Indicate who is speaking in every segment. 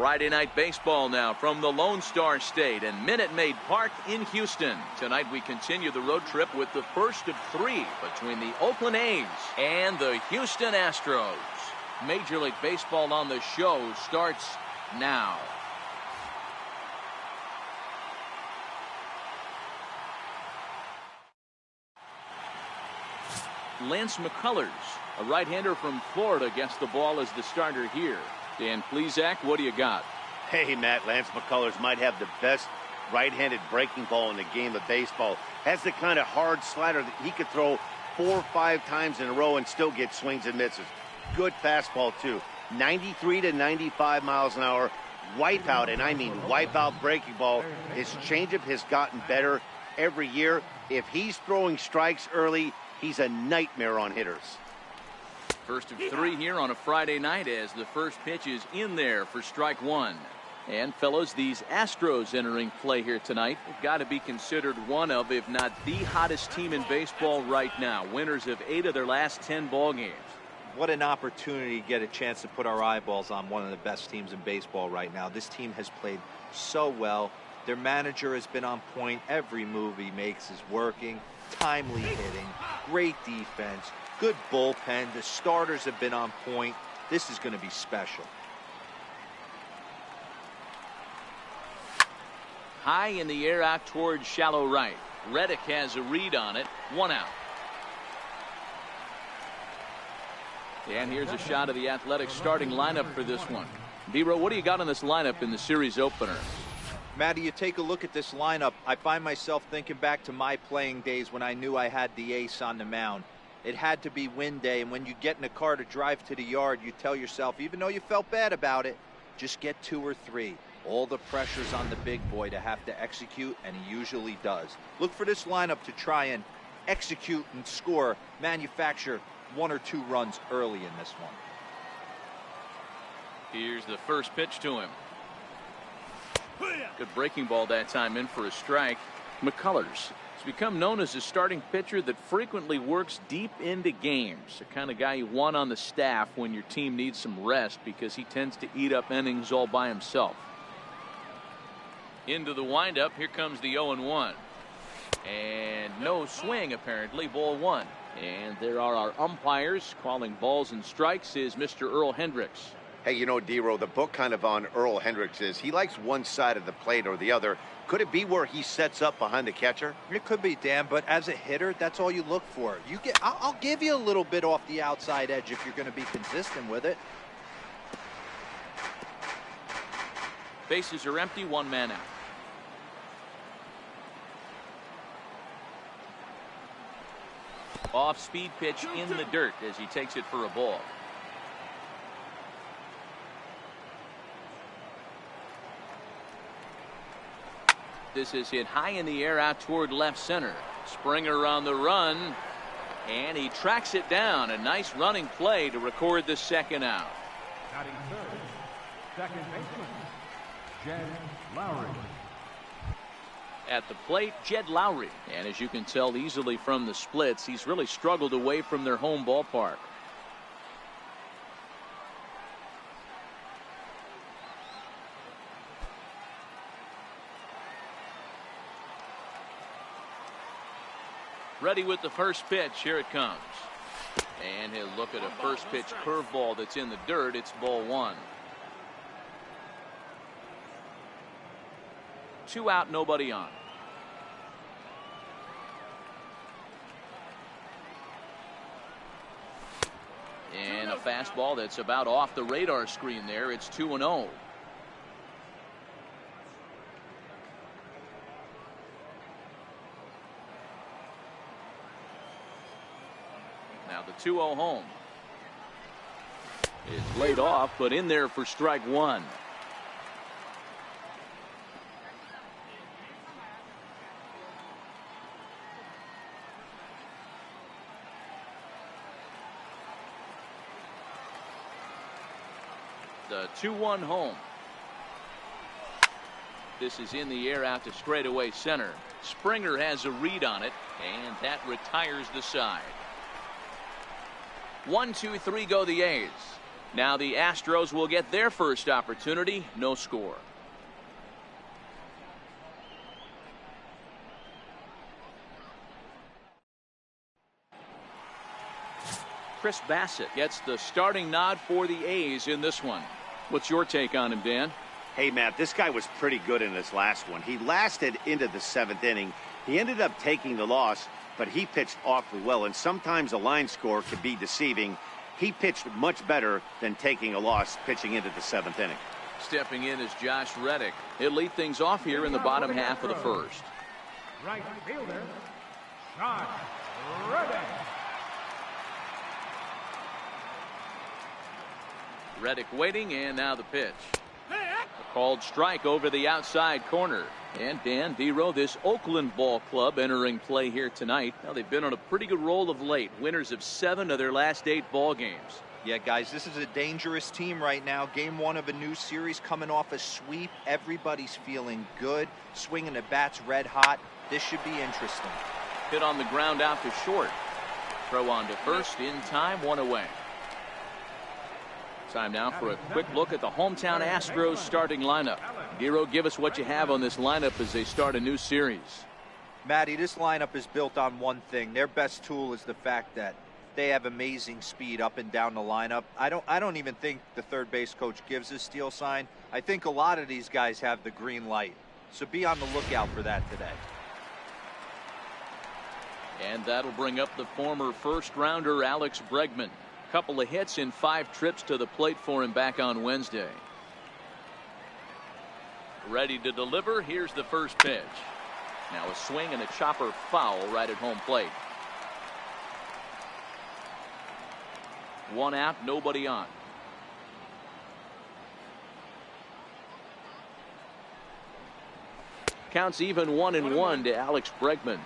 Speaker 1: Friday night baseball now from the Lone Star State and Minute Maid Park in Houston. Tonight we continue the road trip with the first of three between the Oakland A's and the Houston Astros. Major League Baseball on the show starts now. Lance McCullers, a right-hander from Florida, gets the ball as the starter here. Dan Plesac, what do you got?
Speaker 2: Hey, Matt, Lance McCullers might have the best right-handed breaking ball in the game of baseball. Has the kind of hard slider that he could throw 4 or 5 times in a row and still get swings and misses. Good fastball, too. 93 to 95 miles an hour. Wipeout, and I mean wipeout breaking ball. His changeup has gotten better every year. If he's throwing strikes early, he's a nightmare on hitters.
Speaker 1: First of three here on a Friday night as the first pitch is in there for strike one. And fellows, these Astros entering play here tonight have got to be considered one of, if not the hottest team in baseball right now. Winners of 8 of their last 10 ball games.
Speaker 3: What an opportunity to get a chance to put our eyeballs on one of the best teams in baseball right now. This team has played so well. Their manager has been on point. Every move he makes is working. Timely hitting, great defense, good bullpen. The starters have been on point. This is going to be special.
Speaker 1: High in the air out towards shallow right. Reddick has a read on it. 1 out. And here's a shot of the Athletics starting lineup for this one. Vero, what do you got on this lineup in the series opener?
Speaker 3: Matty, you take a look at this lineup. I find myself thinking back to my playing days when I knew I had the ace on the mound. It had to be win day, and when you get in a car to drive to the yard, you tell yourself, even though you felt bad about it, just get 2 or 3. All the pressure's on the big boy to have to execute, and he usually does. Look for this lineup to try and execute and score, manufacture 1 or 2 runs early in this one.
Speaker 1: Here's the first pitch to him. Good breaking ball that time, in for a strike. McCullers has become known as a starting pitcher that frequently works deep into games. The kind of guy you want on the staff when your team needs some rest because he tends to eat up innings all by himself. Into the windup. Here comes the 0-1. And no swing, apparently. Ball 1. And there are our umpires calling balls and strikes is Mr. Earl Hendricks.
Speaker 2: Hey, you know, D-Row, the book kind of on Earl Hendricks is he likes one side of the plate or the other. Could it be where he sets up behind the catcher?
Speaker 3: It could be, Dan, but as a hitter, that's all you look for. I'll give you a little bit off the outside edge if you're going to be consistent with it.
Speaker 1: Bases are empty, 1 man out. Off-speed pitch in the dirt as he takes it for a ball. This is hit high in the air out toward left center. Springer on the run, and he tracks it down. A nice running play to record the second out.
Speaker 4: Batting third, second baseman, Jed Lowry.
Speaker 1: At the plate, Jed Lowry. And as you can tell easily from the splits, he's really struggled away from their home ballpark. Ready with the first pitch. Here it comes. And he'll look at a first pitch curveball that's in the dirt. It's ball 1. 2 out, nobody on. And a fastball that's about off the radar screen there. It's 2-0. Now the 2-0 home is laid off, but in there for strike 1. The 2-1 home. This is in the air out to straightaway center. Springer has a read on it, and that retires the side. 1, 2, 3 go the A's. Now the Astros will get their first opportunity. No score. Chris Bassett gets the starting nod for the A's in this one. What's your take on him, Dan?
Speaker 2: Hey, Matt, this guy was pretty good in this last one. He lasted into the 7th inning. He ended up taking the loss, but he pitched awfully well, and sometimes a line score can be deceiving. He pitched much better than taking a loss pitching into the 7th inning.
Speaker 1: Stepping in is Josh Reddick. He'll lead things off here in the bottom half of the first.
Speaker 4: Right fielder, Josh Reddick.
Speaker 1: Reddick waiting, and now the pitch. A called strike over the outside corner. And Dan Vero, this Oakland ball club entering play here tonight. Now they've been on a pretty good roll of late. Winners of 7 of their last 8 ball games.
Speaker 3: Yeah, guys, this is a dangerous team right now. Game 1 of a new series, coming off a sweep. Everybody's feeling good. Swinging the bats red hot. This should be interesting.
Speaker 1: Hit on the ground out to short. Throw on to first in time, 1 away. Time now for a quick look at the hometown Astros starting lineup. Vero, give us what you have on this lineup as they start a new series.
Speaker 3: Matty, this lineup is built on one thing. Their best tool is the fact that they have amazing speed up and down the lineup. I don't even think the third base coach gives a steal sign. I think a lot of these guys have the green light. So be on the lookout for that today.
Speaker 1: And that'll bring up the former first rounder Alex Bregman. Couple of hits in 5 trips to the plate for him back on Wednesday. Ready to deliver. Here's the first pitch. Now a swing and a chopper foul right at home plate. 1 out, nobody on. Counts even 1-1 to Alex Bregman.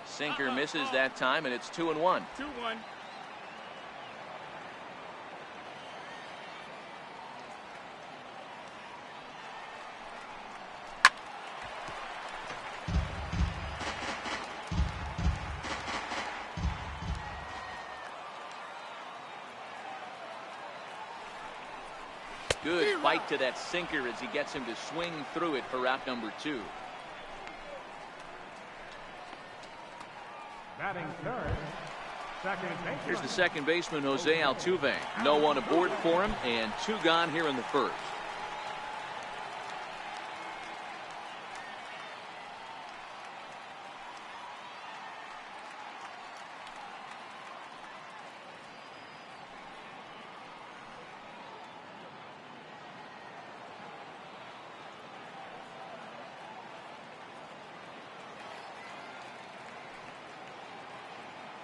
Speaker 1: Sinker misses that time, and it's 2-1.
Speaker 5: 2-1.
Speaker 1: Good fight to that sinker as he gets him to swing through it for out number 2.
Speaker 4: Batting third, second baseman.
Speaker 1: Here's the second baseman, Jose Altuve. No one aboard for him, and 2 gone here in the first.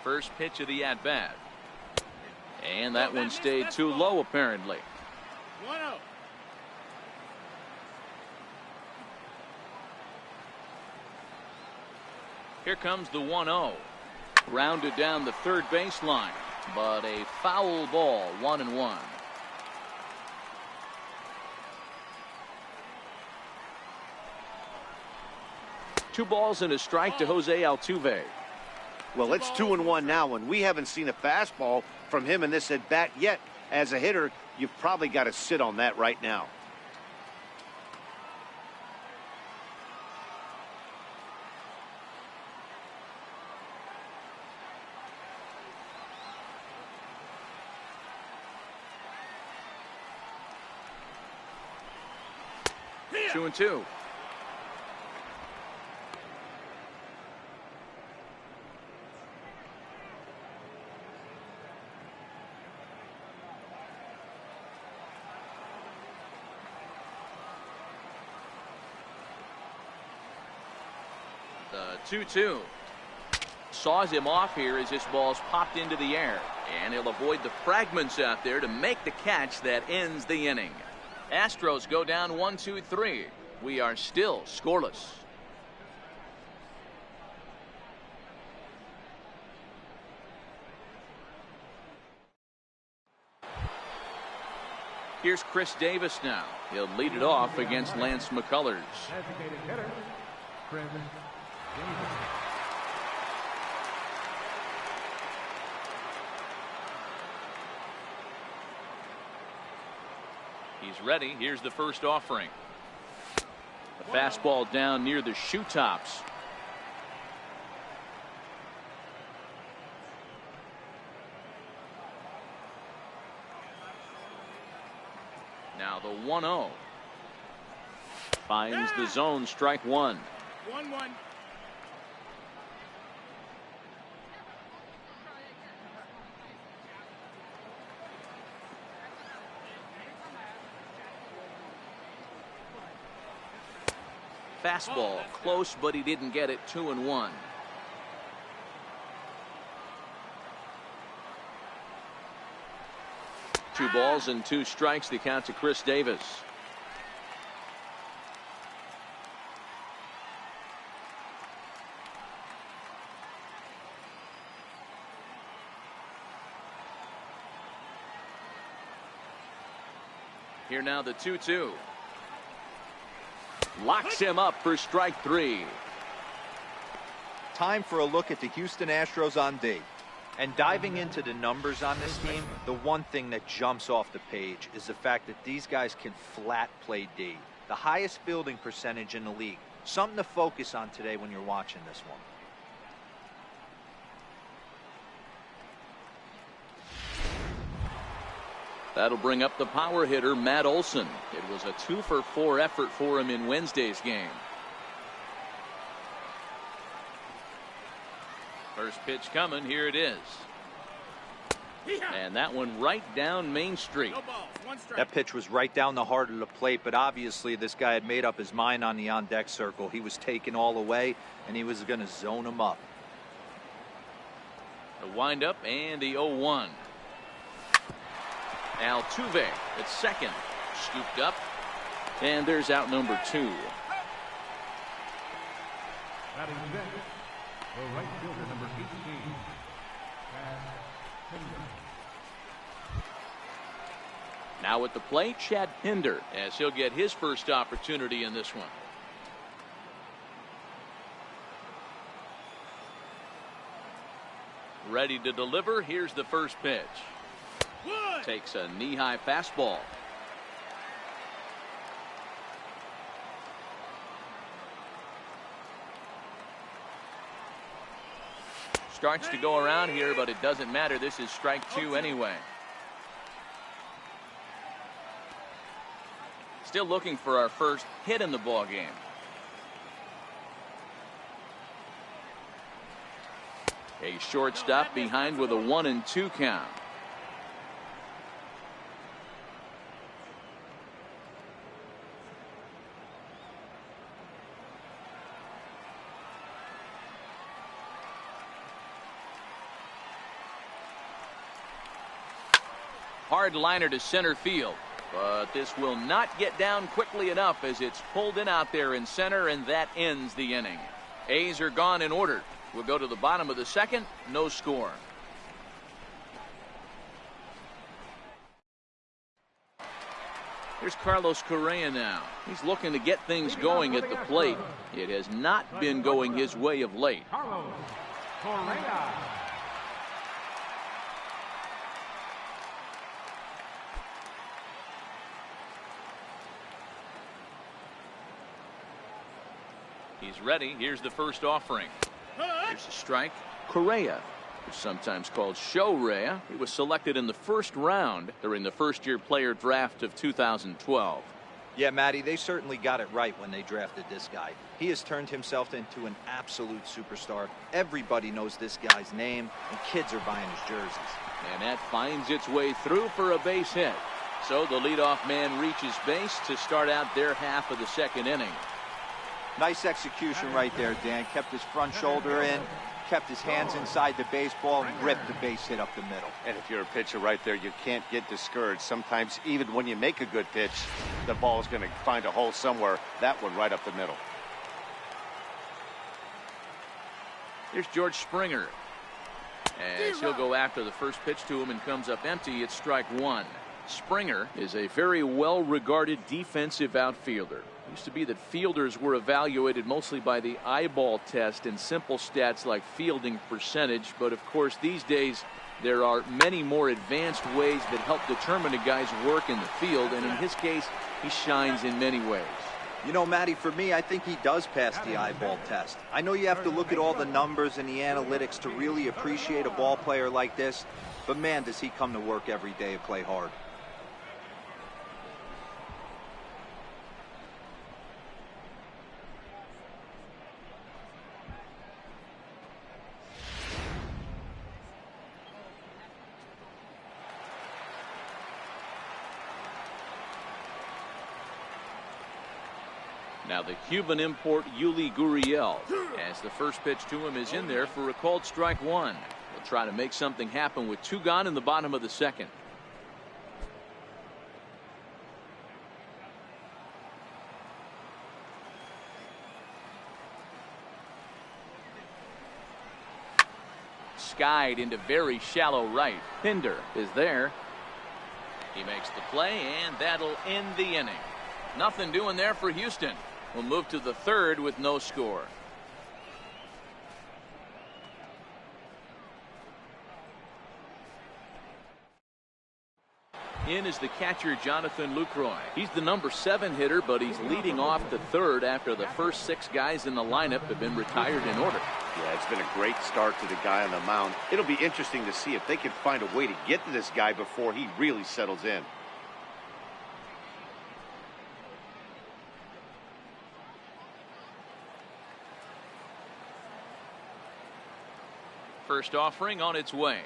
Speaker 1: First pitch of the at-bat. And that one stayed too low, apparently.
Speaker 5: 1-0.
Speaker 1: Here comes the 1-0. Rounded down the third baseline, but a foul ball, 1-1. Two balls and a strike to Jose Altuve.
Speaker 2: Well, it's 2-1 now, and we haven't seen a fastball from him in this at bat yet. As a hitter, you've probably got to sit on that right now.
Speaker 1: Yeah. 2-2. The 2-2. Saws him off here as this ball's popped into the air, and he'll avoid the fragments out there to make the catch that ends the inning. Astros go down 1-2-3. We are still scoreless. Here's Chris Davis now. He'll lead it off against Lance McCullers.
Speaker 4: Designated hitter, Prince Davis.
Speaker 1: He's ready. Here's the first offering. The fastball down near the shoe tops. Now the 1-0. Finds the zone, strike one.
Speaker 5: 1-1.
Speaker 1: Fastball close, but he didn't get it. 2-1. Two balls and two strikes. The count to Chris Davis. Here now the 2-2. Locks him up for strike three.
Speaker 3: Time for a look at the Houston Astros on D. And diving into the numbers on this team, the one thing that jumps off the page is the fact that these guys can flat play D. The highest fielding percentage in the league. Something to focus on today when you're watching this one.
Speaker 1: That'll bring up the power hitter, Matt Olson. It was a 2-for-4 effort for him in Wednesday's game. First pitch coming. Here it is. And that one right down Main Street.
Speaker 3: That pitch was right down the heart of the plate, but obviously this guy had made up his mind on the on-deck circle. He was taken all away, and he was going to zone him up.
Speaker 1: The windup and the 0-1. Altuve at second. Scooped up. And there's out number 2.
Speaker 4: Batting next, the right fielder, number 18.
Speaker 1: Now at the plate, Chad Pinder, as he'll get his first opportunity in this one. Ready to deliver. Here's the first pitch. Takes a knee-high fastball. Starts to go around here, but it doesn't matter. This is strike 2 anyway. Still looking for our first hit in the ball game. A shortstop behind with a 1-2 count. Hard liner to center field, but this will not get down quickly enough as it's pulled in out there in center, and that ends the inning. A's are gone in order. We'll go to the bottom of the second. No score. Here's Carlos Correa now. He's looking to get things going at the plate. It has not been going his way of late.
Speaker 4: Carlos Correa.
Speaker 1: He's ready. Here's the first offering. Here's a strike. Correa, who's sometimes called Show-Rea. He was selected in the first round during the first-year player draft of 2012.
Speaker 3: Yeah, Matty, they certainly got it right when they drafted this guy. He has turned himself into an absolute superstar. Everybody knows this guy's name, and kids are buying his jerseys.
Speaker 1: And that finds its way through for a base hit. So the leadoff man reaches base to start out their half of the second inning.
Speaker 3: Nice execution right there, Dan. Kept his front shoulder in, kept his hands inside the baseball, and ripped the base hit up the middle.
Speaker 2: And if you're a pitcher right there, you can't get discouraged. Sometimes even when you make a good pitch, the ball is going to find a hole somewhere. That one right up the middle.
Speaker 1: Here's George Springer. As he'll go after the first pitch to him and comes up empty, it's strike 1. Springer is a very well-regarded defensive outfielder. Used to be that fielders were evaluated mostly by the eyeball test and simple stats like fielding percentage. But of course, these days, there are many more advanced ways that help determine a guy's work in the field. And in his case, he shines in many ways.
Speaker 3: You know, Matty, for me, I think he does pass the eyeball test. I know you have to look at all the numbers and the analytics to really appreciate a ball player like this. But man, does he come to work every day and play hard.
Speaker 1: Now the Cuban import Yuli Gurriel, as the first pitch to him is in there for a called strike one. He'll try to make something happen with two gone in the bottom of the second. Skied into very shallow right. Pinder is there. He makes the play, and that'll end the inning. Nothing doing there for Houston. We'll move to the third with no score. In is the catcher, Jonathan Lucroy. He's the number 7 hitter, but he's leading off the third after the first 6 guys in the lineup have been retired in order.
Speaker 2: Yeah, it's been a great start to the guy on the mound. It'll be interesting to see if they can find a way to get to this guy before he really settles in.
Speaker 1: First offering on its way.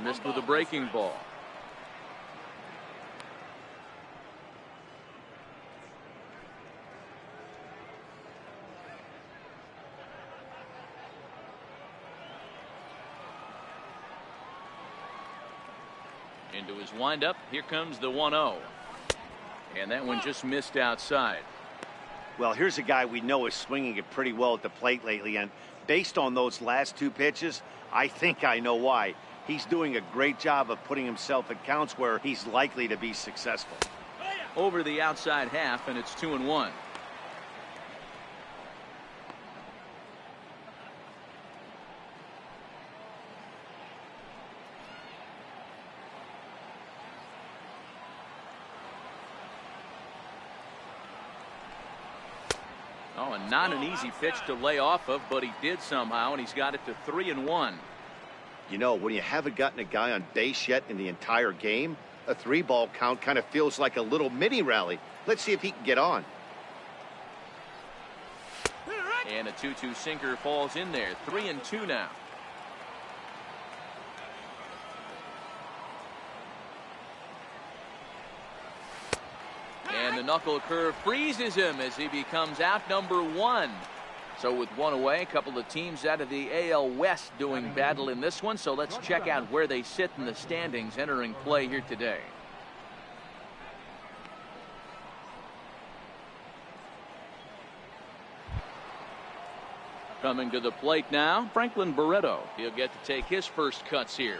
Speaker 1: Missed with a breaking ball. Into his windup. Here comes the 1-0. And that one just missed outside.
Speaker 2: Well, here's a guy we know is swinging it pretty well at the plate lately, and based on those last 2 pitches, I think I know why. He's doing a great job of putting himself at counts where he's likely to be successful.
Speaker 1: Over the outside half, and it's 2-1. Oh, and not an easy pitch to lay off of, but he did somehow, and he's got it to 3-1.
Speaker 2: You know, when you haven't gotten a guy on base yet in the entire game, a 3-ball count kind of feels like a little mini rally. Let's see if he can get on.
Speaker 1: And a 2-2 sinker falls in there. 3-2 now. And the knuckle curve freezes him as he becomes out number 1. So with one away, a couple of teams out of the AL West doing battle in this one. So let's check out where they sit in the standings entering play here today. Coming to the plate now, Franklin Barreto. He'll get to take his first cuts here.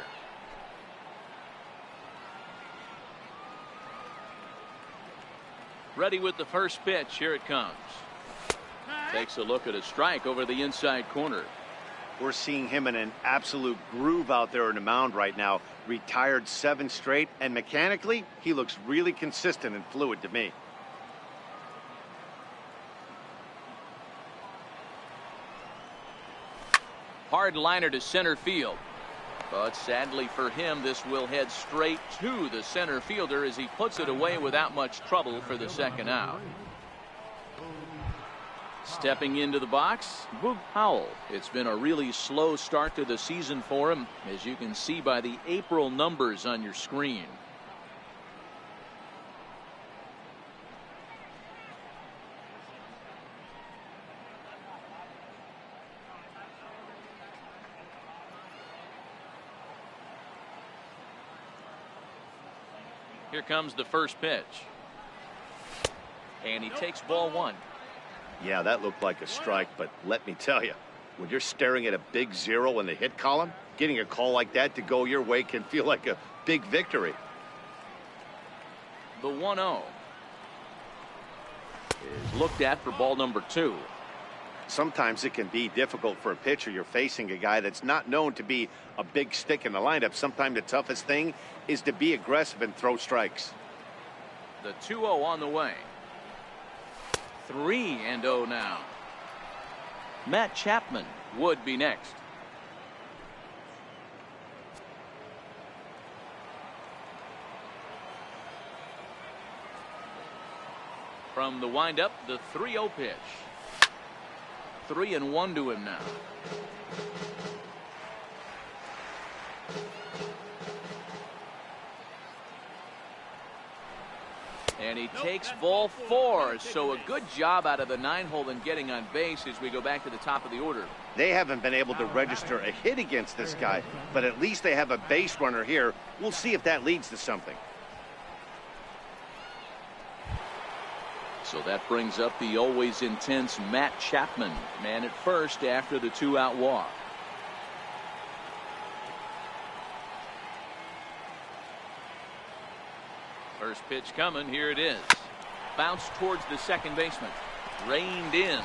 Speaker 1: Ready with the first pitch. Here it comes. Takes a look at a strike over the inside corner.
Speaker 2: We're seeing him in an absolute groove out there on the mound right now. Retired 7 straight, and mechanically, he looks really consistent and fluid to me.
Speaker 1: Hard liner to center field. But sadly for him, this will head straight to the center fielder as he puts it away without much trouble for the second out. Stepping into the box, HOU. It's been a really slow start to the season for him, as you can see by the April numbers on your screen. Here comes the first pitch. And he takes ball 1.
Speaker 2: Yeah, that looked like a strike, but let me tell you, when you're staring at a big 0 in the hit column, getting a call like that to go your way can feel like a big victory.
Speaker 1: The 1-0. is looked at for ball number 2.
Speaker 2: Sometimes it can be difficult for a pitcher. You're facing a guy that's not known to be a big stick in the lineup. Sometimes the toughest thing is to be aggressive and throw strikes.
Speaker 1: The 2-0 on the way. 3-0 now. Matt Chapman would be next. From the windup, the 3-0 pitch. 3-1 to him now. And he takes ball 4. So a good job out of the 9-hole in getting on base as we go back to the top of the order.
Speaker 2: They haven't been able to register a hit against this guy, but at least they have a base runner here. We'll see if that leads to something.
Speaker 1: So that brings up the always intense Matt Chapman, man at first after the 2-out walk. First pitch coming. Here it is. Bounce towards the second baseman. Reined in.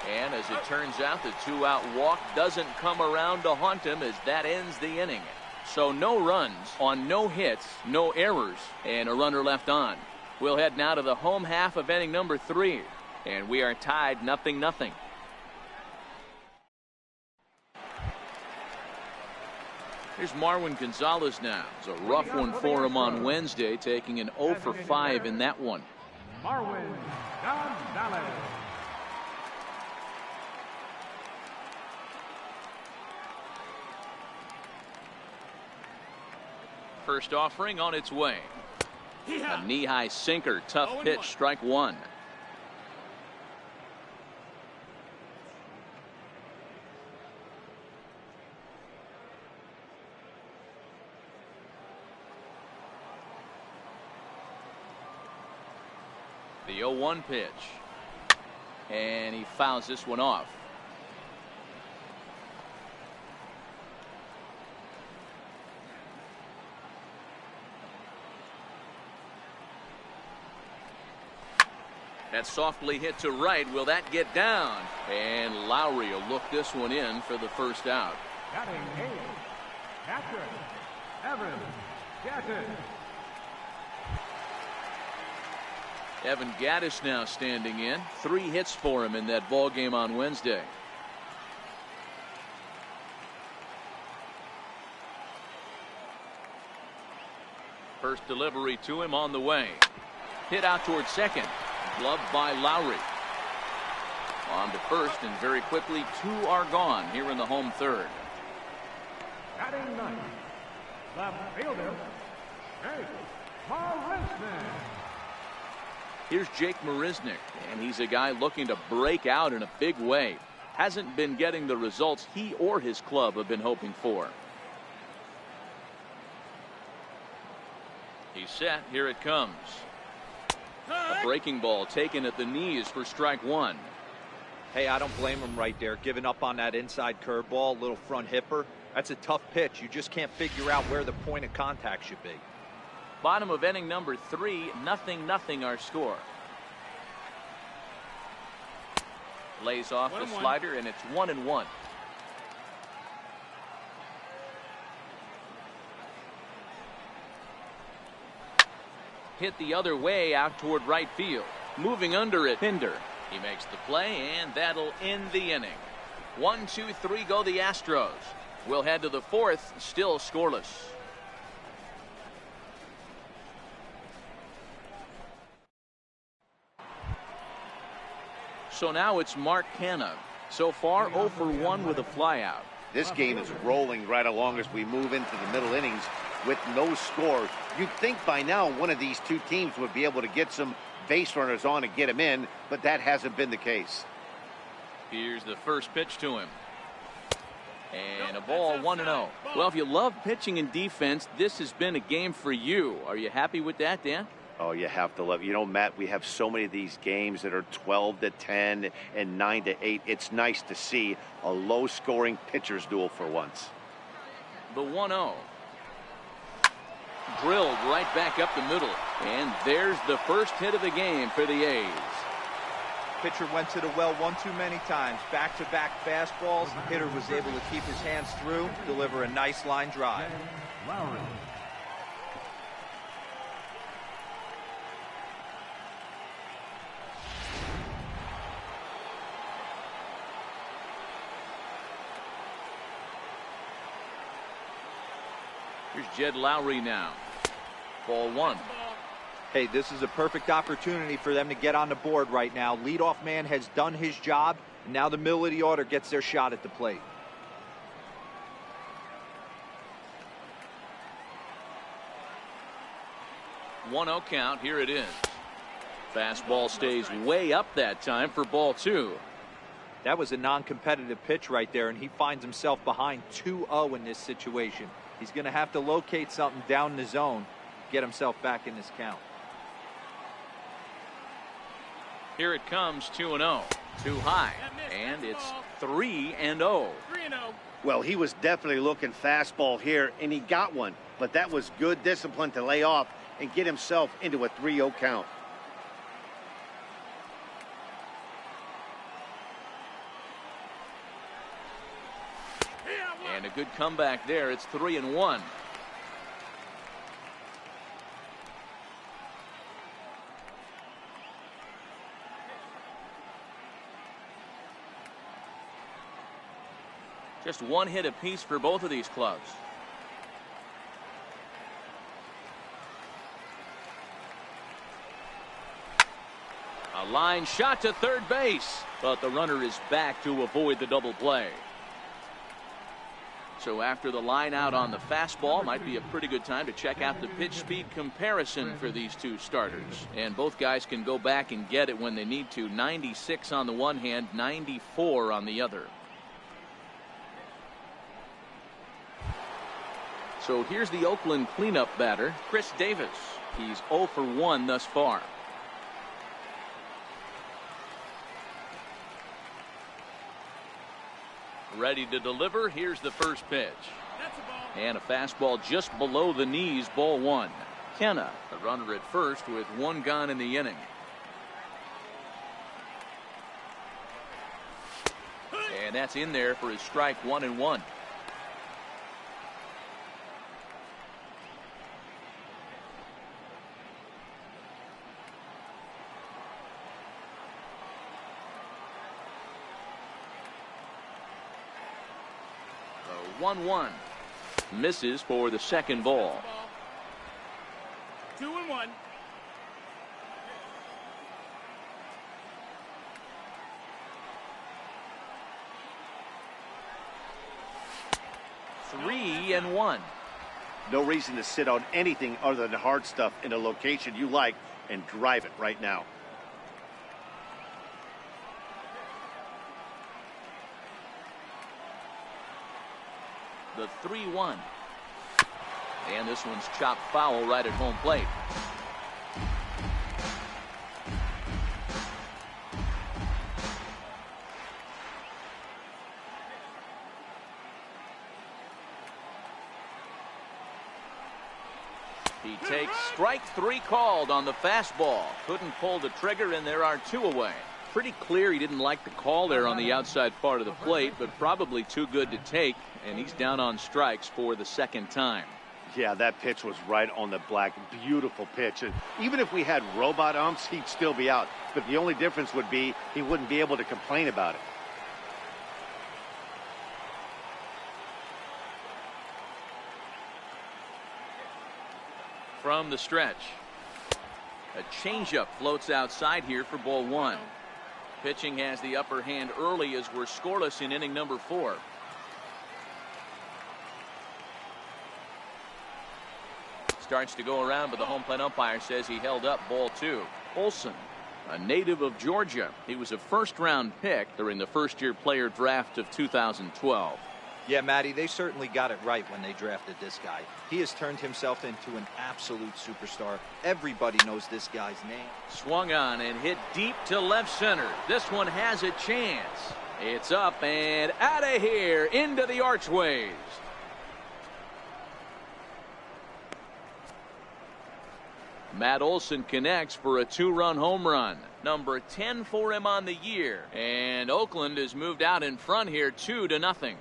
Speaker 1: And as it turns out, the 2-out walk doesn't come around to haunt him as that ends the inning. So no runs on no hits, no errors, and a runner left on. We'll head now to the home half of inning number 3. And we are tied 0-0. Here's Marwin Gonzalez now. It's a rough one for him on Wednesday, taking an 0 for 5 in that one.
Speaker 4: Marwin Gonzalez.
Speaker 1: First offering on its way. A knee-high sinker, tough pitch, strike 1. The 0-1 pitch. And he fouls this one off. That's softly hit to right. Will that get down? And Lowry will look this one in for the first out.
Speaker 4: Batting eighth, catcher, Evan Gattis.
Speaker 1: Evan Gattis now standing in. 3 hits for him in that ball game on Wednesday. First delivery to him on the way. Hit out towards second. Gloved by Lowry. On to first, and very quickly 2 are gone here in the home third.
Speaker 4: Batting ninth, left fielder, Jake Marisnick.
Speaker 1: Here's Jake Marisnick, and he's a guy looking to break out in a big way. Hasn't been getting the results he or his club have been hoping for. He's set. Here it comes. A breaking ball taken at the knees for strike 1.
Speaker 3: Hey, I don't blame him right there. Giving up on that inside curveball, little front hipper. That's a tough pitch. You just can't figure out where the point of contact should be.
Speaker 1: Bottom of inning number 3, 0-0 our score. Lays off the slider, and it's 1-1. Hit the other way out toward right field. Moving under it, Pinder. He makes the play, and that'll end the inning. 1, 2, 3 go the Astros. We'll head to the 4th, still scoreless. So now it's Mark Canna. So far, 0 for 1 with a flyout.
Speaker 2: This game is rolling right along as we move into the middle innings with no score. You'd think by now one of these two teams would be able to get some base runners on and get them in, but that hasn't been the case.
Speaker 1: Here's the first pitch to him. And a ball, 1-0. Well, if you love pitching and defense, this has been a game for you. Are you happy with that, Dan?
Speaker 2: Oh, you have to love. You know, Matt, we have so many of these games that are 12-10 and 9-8. It's nice to see a low-scoring pitcher's duel for once.
Speaker 1: The 1-0. Drilled right back up the middle. And there's the first hit of the game for the A's.
Speaker 3: Pitcher went to the well one too many times. Back-to-back fastballs. The hitter was able to keep his hands through, deliver a nice line drive.
Speaker 4: Lowry.
Speaker 1: Here's Jed Lowry now. Ball one.
Speaker 3: Hey, this is a perfect opportunity for them to get on the board right now. Leadoff man has done his job, and now the middle of the order gets their shot at the plate.
Speaker 1: One 0 count. Here it is. Fastball stays way up that time for ball two.
Speaker 3: That was a non-competitive pitch right there, and he finds himself behind 2-0 in this situation. He's going to have to locate something down the zone, get himself back in this count.
Speaker 1: Here it comes, 2-0. Too high, and it's 3-0.
Speaker 2: Well, he was definitely looking fastball here, and he got one. But that was good discipline to lay off and get himself into a 3-0 count.
Speaker 1: And a good comeback there. It's 3-1. Just one hit apiece for both of these clubs. A line shot to third base, but the runner is back to avoid the double play. So after the line out on the fastball, might be a pretty good time to check out the pitch speed comparison for these two starters. And both guys can go back and get it when they need to. 96 on the one hand, 94 on the other. So here's the Oakland cleanup batter, Chris Davis. He's 0 for 1 thus far. Ready to deliver. Here's the first pitch. And a fastball just below the knees, ball one. Kenna, the runner at first with one gone in the inning. And that's in there for his strike 1-1. The 1-1 misses for the second ball.
Speaker 5: 2-1.
Speaker 1: Three and one.
Speaker 2: No reason to sit on anything other than the hard stuff in a location you like and drive it right now.
Speaker 1: The 3-1. And this one's chopped foul right at home plate. He takes strike three called on the fastball. Couldn't pull the trigger, and there are two away. Pretty clear he didn't like the call there on the outside part of the plate, but probably too good to take, and he's down on strikes for the second time.
Speaker 2: Yeah, that pitch was right on the black. Beautiful pitch. And even if we had robot umps, he'd still be out. But the only difference would be he wouldn't be able to complain about it.
Speaker 1: From the stretch, a changeup floats outside here for ball one. Pitching has the upper hand early as we're scoreless in inning number 4. Starts to go around, but the home plate umpire says he held up ball two. Olson, a native of Georgia. He was a first-round pick during the first-year player draft of 2012.
Speaker 3: Yeah, Matty, they certainly got it right when they drafted this guy. He has turned himself into an absolute superstar. Everybody knows this guy's name.
Speaker 1: Swung on and hit deep to left center. This one has a chance. It's up and out of here into the archways. Matt Olson connects for a 2-run home run. Number 10 for him on the year. And Oakland has moved out in front here 2-0.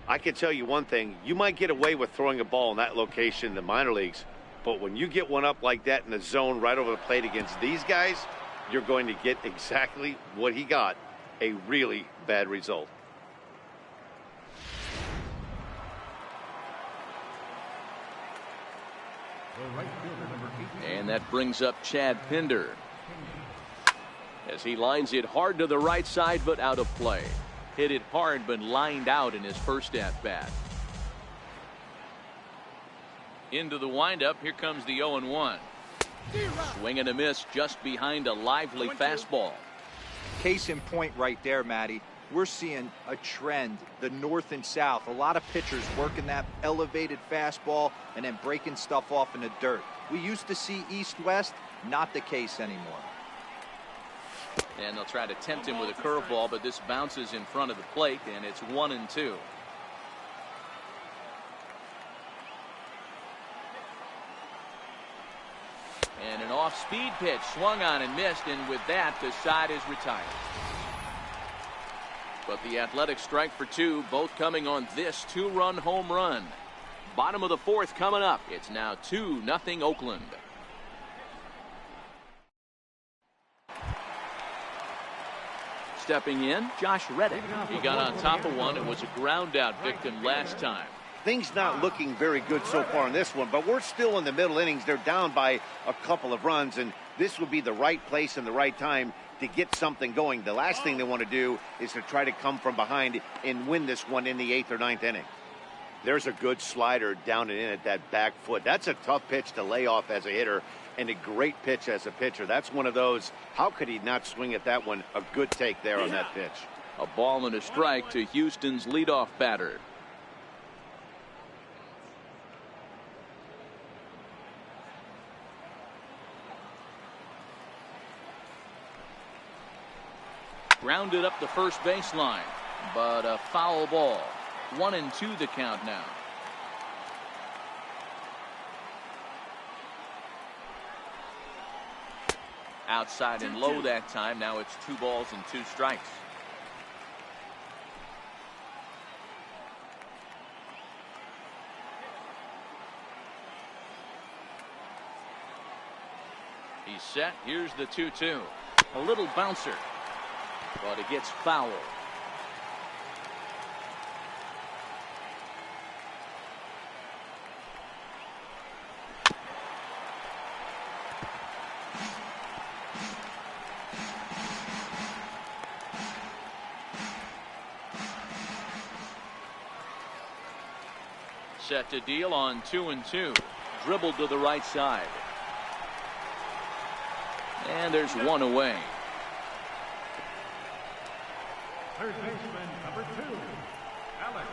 Speaker 2: I can tell you one thing. You might get away with throwing a ball in that location in the minor leagues, but when you get one up like that in the zone right over the plate against these guys, you're going to get exactly what he got, a really bad result.
Speaker 4: The right fielder, number 18.
Speaker 1: And that brings up Chad Pinder as he lines it hard to the right side, but out of play. Hit it hard, but lined out in his first at bat. Into the windup. Here comes the 0-1. Swing and a miss just behind a lively fastball.
Speaker 3: Case in point right there, Matty. We're seeing a trend, the north and south. A lot of pitchers working that elevated fastball and then breaking stuff off in the dirt. We used to see east-west, not the case anymore.
Speaker 1: And they'll try to tempt him with a curveball, but this bounces in front of the plate, and it's 1-2. And an off-speed pitch swung on and missed, and with that, the side is retired. But the Athletics strike for 2, both coming on this 2-run home run. Bottom of the 4th coming up. It's now 2-0 Oakland. Stepping in, Josh Reddick. He got on top of one and was a ground out victim last time.
Speaker 2: Things not looking very good so far in this one, but we're still in the middle innings. They're down by a couple of runs, and this would be the right place and the right time to get something going. The last thing they want to do is to try to come from behind and win this one in the 8th or 9th inning. There's a good slider down and in at that back foot. That's a tough pitch to lay off as a hitter, and a great pitch as a pitcher. That's one of those, how could he not swing at that one? A good take there on that pitch.
Speaker 1: A ball and a strike to Houston's leadoff batter. Grounded up the first baseline, but a foul ball. 1-2 the count now. Outside and low that time. Now it's 2 balls and 2 strikes. He's set. Here's the 2-2. A little bouncer, but it gets foul. Set to deal on 2-2. Dribbled to the right side. And there's one away.
Speaker 4: Third baseman, number 2, Alex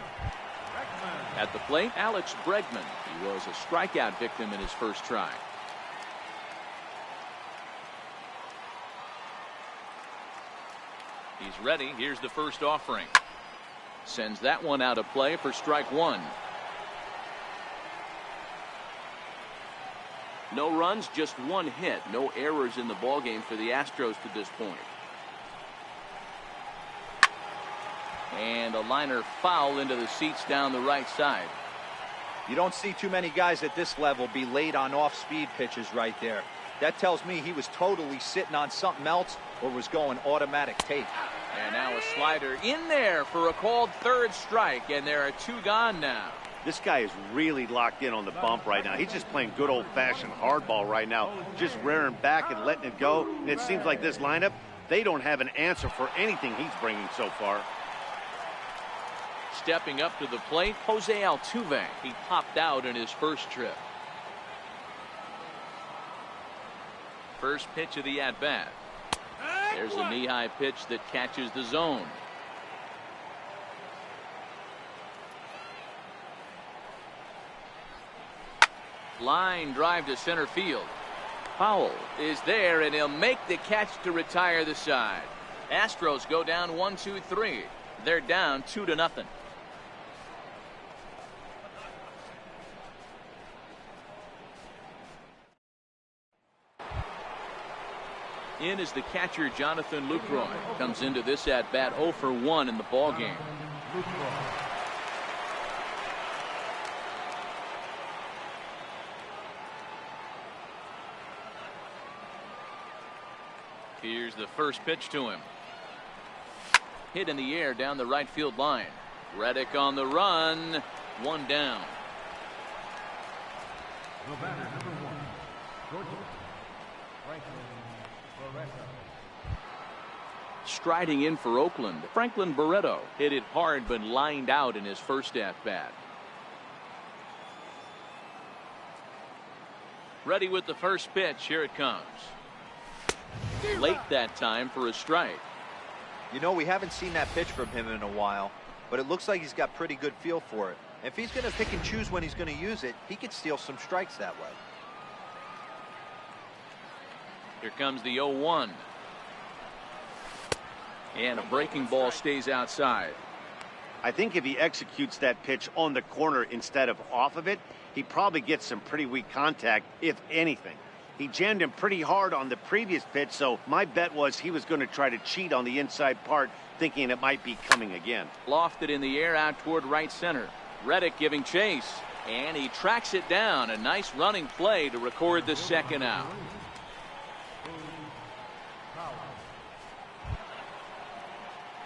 Speaker 4: Bregman.
Speaker 1: At the plate, Alex Bregman. He was a strikeout victim in his first try. He's ready. Here's the first offering. Sends that one out of play for strike 1. No runs, just 1 hit. No errors in the ballgame for the Astros to this point. And a liner foul into the seats down the right side.
Speaker 3: You don't see too many guys at this level be late on off-speed pitches right there. That tells me he was totally sitting on something else or was going automatic take.
Speaker 1: And now a slider in there for a called 3rd strike, and there are 2 gone now.
Speaker 2: This guy is really locked in on the bump right now. He's just playing good old-fashioned hardball right now, just rearing back and letting it go. And it seems like this lineup, they don't have an answer for anything he's bringing so far.
Speaker 1: Stepping up to the plate, Jose Altuve. He popped out in his first trip. First pitch of the at-bat. There's a knee-high pitch that catches the zone. Line drive to center field. Powell is there, and he'll make the catch to retire the side. Astros go down 1-2-3. They're down 2-0. In is the catcher, Jonathan Lucroy. Comes into this at bat 0 for 1 in the ball game. Here's the first pitch to him. Hit in the air down the right field line. Reddick on the run. One down.
Speaker 4: The batter, number 1, shortstop,
Speaker 1: Striding in for Oakland, Franklin Barreto hit it hard but lined out in his first at bat. Ready with the first pitch. Here it comes. Late that time for a strike.
Speaker 3: You know, we haven't seen that pitch from him in a while, but it looks like he's got pretty good feel for it. If he's going to pick and choose when he's going to use it, he could steal some strikes that way.
Speaker 1: Here comes the 0-1. And a breaking ball stays outside.
Speaker 2: I think if he executes that pitch on the corner instead of off of it, he probably gets some pretty weak contact, if anything. He jammed him pretty hard on the previous pitch, so my bet was he was going to try to cheat on the inside part, thinking it might be coming again.
Speaker 1: Lofted in the air out toward right center. Reddick giving chase, and he tracks it down. A nice running play to record the second out.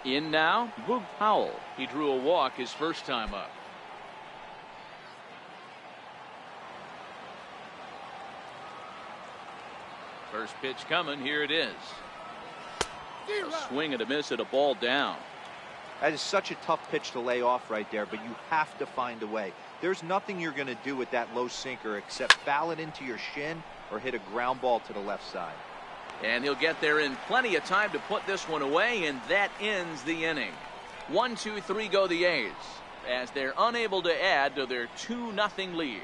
Speaker 1: In now, Boog Powell. He drew a walk his first time up. First pitch coming. Here it is. A swing and a miss at a ball down.
Speaker 3: That is such a tough pitch to lay off right there, but you have to find a way. There's nothing you're going to do with that low sinker except foul it into your shin or hit a ground ball to the left side.
Speaker 1: And he'll get there in plenty of time to put this one away, and that ends the inning. 1-2-3 go the A's as they're unable to add to their 2-0 lead.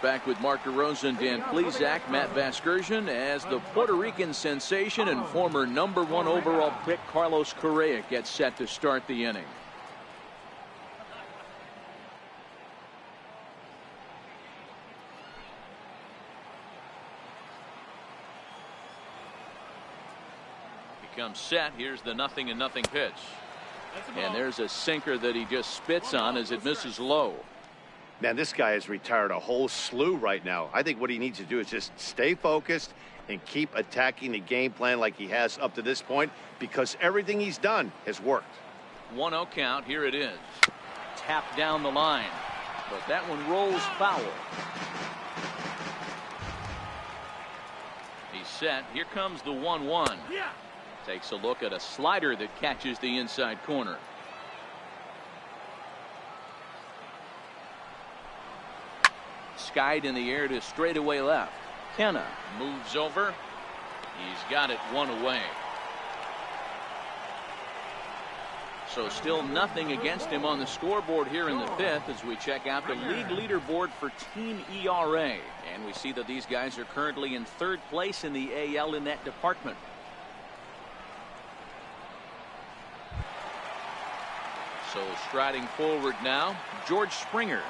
Speaker 1: Back with Mark DeRosa, Dan Plesac, Matt Vasgersian, as the Puerto Rican sensation and former #1 overall pick Carlos Correa gets set to start the inning. Comes set. Here's the 0-0 pitch. And there's a sinker that he just spits on as it misses low.
Speaker 2: Man, this guy has retired a whole slew right now. I think what he needs to do is just stay focused and keep attacking the game plan like he has up to this point, because everything he's done has worked.
Speaker 1: 1-0 count. Here it is. Tapped down the line, but that one rolls foul. He's set. Here comes the 1-1. Takes a look at a slider that catches the inside corner. Skied in the air to straightaway left. Kenna moves over. He's got it one away. So still nothing against him on the scoreboard here in the fifth as we check out the league leaderboard for team ERA. And we see that these guys are currently in third place in the AL in that department. So striding forward now, George Springer.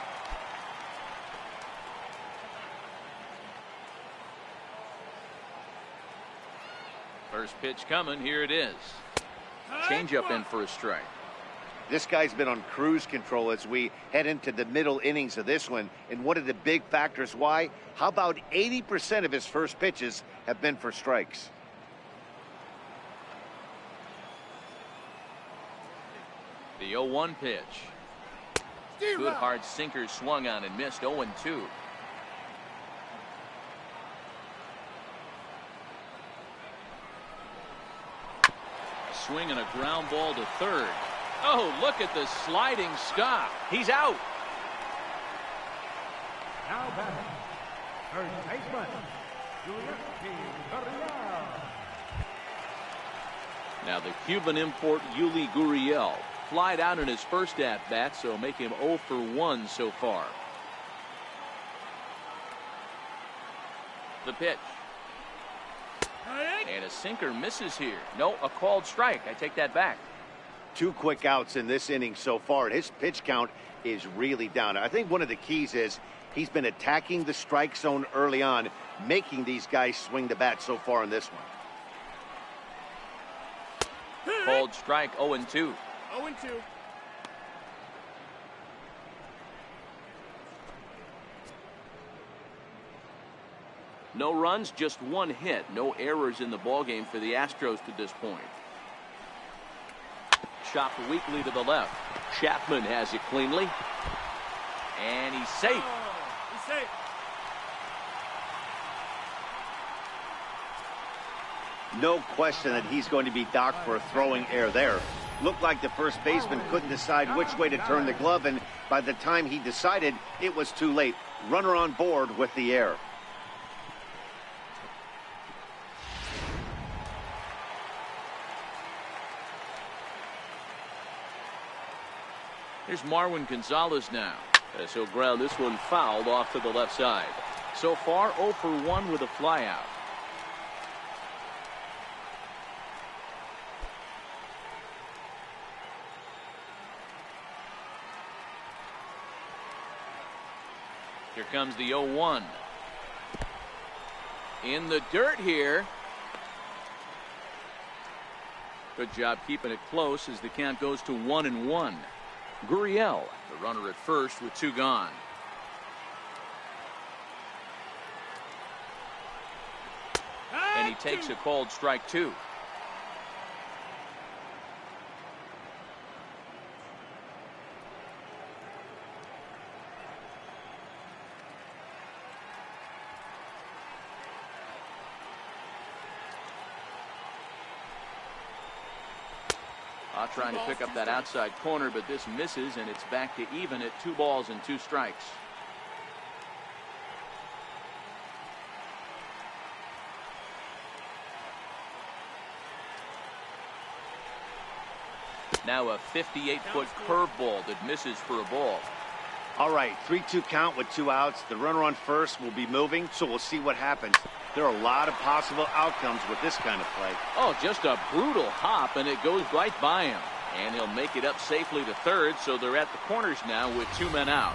Speaker 1: First pitch coming. Here it is. Changeup in for a strike.
Speaker 2: This guy's been on cruise control as we head into the middle innings of this one. And one of the big factors why, how about 80% of his first pitches have been for strikes?
Speaker 1: The 0-1 pitch. Good hard sinker swung on and missed. 0-2. Swing and a ground ball to third. Oh, look at the sliding stop. He's out.
Speaker 4: Now batting, third baseman, Gurriel.
Speaker 1: Now the Cuban import Yuli Gurriel flied out in his first at-bat, so make him 0 for 1 so far. The pitch. And a sinker misses here. No, a called strike. I take that back.
Speaker 2: 2 quick outs in this inning so far. His pitch count is really down. I think one of the keys is he's been attacking the strike zone early on, making these guys swing the bat so far in this one.
Speaker 1: Called strike, 0-2.
Speaker 5: 0-2.
Speaker 1: No runs, just 1 hit. No errors in the ballgame for the Astros to this point. Chopped weakly to the left. Chapman has it cleanly. And he's safe.
Speaker 5: Oh, he's safe.
Speaker 2: No question that he's going to be docked for a throwing error there. Looked like the first baseman couldn't decide which way to turn the glove, and by the time he decided, it was too late. Runner on board with the error.
Speaker 1: Here's Marwin Gonzalez now, as he'll ground this one fouled off to the left side. So far, 0 for 1 with a flyout. Here comes the 0-1. In the dirt here. Good job keeping it close as the count goes to 1-1. Gurriel, the runner at first with 2 gone. And he takes a called strike 2. Trying to pick up that outside corner, but this misses, and it's back to even at 2 balls and 2 strikes. Now a 58-foot curveball that misses for a ball.
Speaker 2: All right, 3-2 count with 2 outs. The runner on first will be moving, so we'll see what happens. There are a lot of possible outcomes with this kind of play.
Speaker 1: Oh, just a brutal hop, and it goes right by him. And he'll make it up safely to third, so they're at the corners now with 2 men out.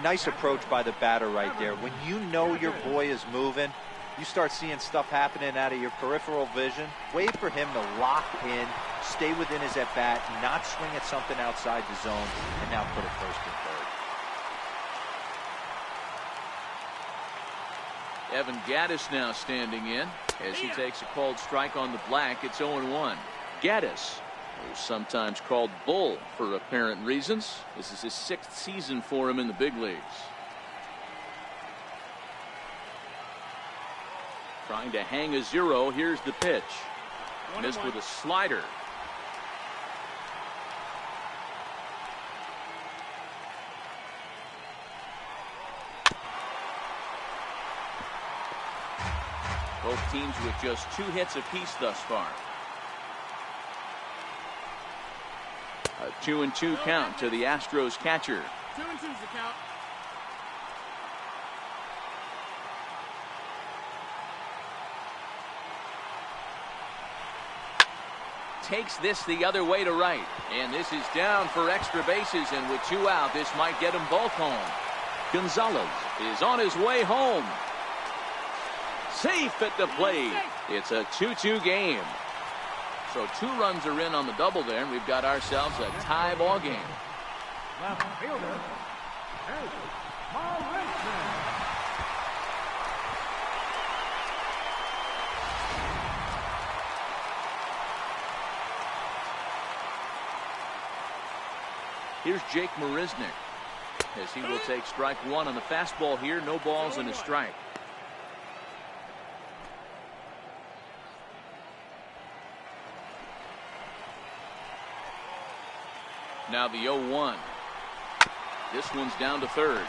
Speaker 3: Nice approach by the batter right there. When you know your boy is moving, you start seeing stuff happening out of your peripheral vision. Wait for him to lock in, stay within his at-bat, not swing at something outside the zone, and now put it first and third.
Speaker 1: Evan Gaddis now standing in as he takes a called strike on the black. It's 0-1. Gaddis, who's sometimes called Bull for apparent reasons. This is his 6th season for him in the big leagues. Trying to hang a 0. Here's the pitch. Missed with a slider. Both teams with just 2 hits apiece thus far. A 2-2 count to the Astros catcher.
Speaker 5: 2-2's the count.
Speaker 1: Takes this the other way to right. And this is down for extra bases, and with 2 out, this might get them both home. Gonzalez is on his way home. Safe at the plate. It's a 2-2 game. So 2 runs are in on the double there, and we've got ourselves a tie ball game.
Speaker 4: Left fielder,
Speaker 1: Here's Jake Marisnick as he will take strike 1 on the fastball here. No balls and a strike. Now the 0-1. This one's down to third.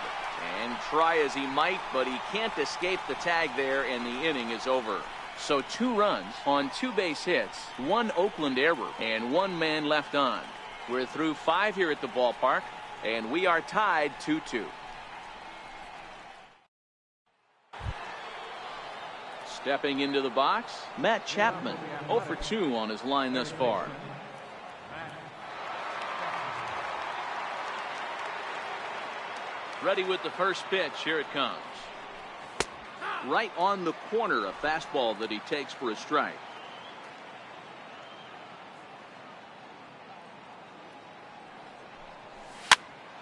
Speaker 1: And try as he might, but he can't escape the tag there, and the inning is over. So 2 runs on 2 base hits, 1 Oakland error, and 1 man left on. We're through 5 here at the ballpark, and we are tied 2-2. Stepping into the box, Matt Chapman, 0 for 2 on his line thus far. Ready with the first pitch. Here it comes. Right on the corner, a fastball that he takes for a strike.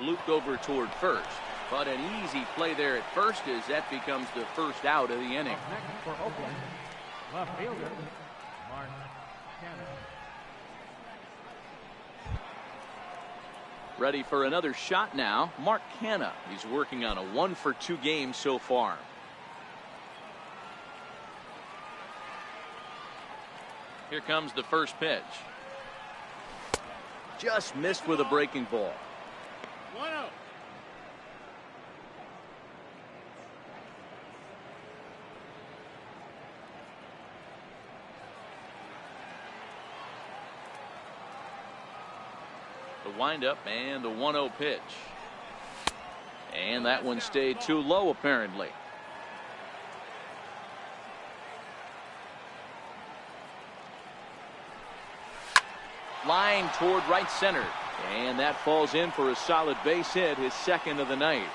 Speaker 1: Looped over toward first, but an easy play there at first as that becomes the first out of the inning.
Speaker 4: Next for Oakland, left fielder, Mark Cannon.
Speaker 1: Ready for another shot now, Mark Canna. He's working on a 1 for 2 game so far. Here comes the first pitch. Just missed with a breaking ball.
Speaker 5: 1-0.
Speaker 1: The windup and the 1-0 pitch. And that one stayed too low apparently. Line toward right center. And that falls in for a solid base hit, his second of the night.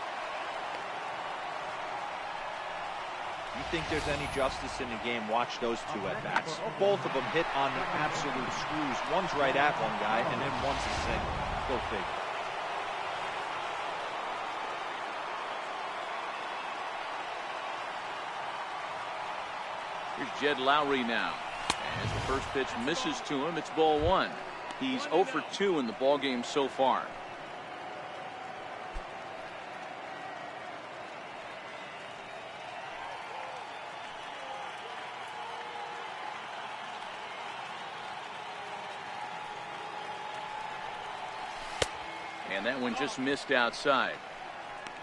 Speaker 3: You think there's any justice in the game, watch those 2 at-bats. Both of them hit on the absolute screws. One's right at one guy, and then one's a single. Go figure.
Speaker 1: Here's Jed Lowry now. As the first pitch misses to him, it's ball 1. He's 0 for 2 in the ballgame so far. And that one just missed outside.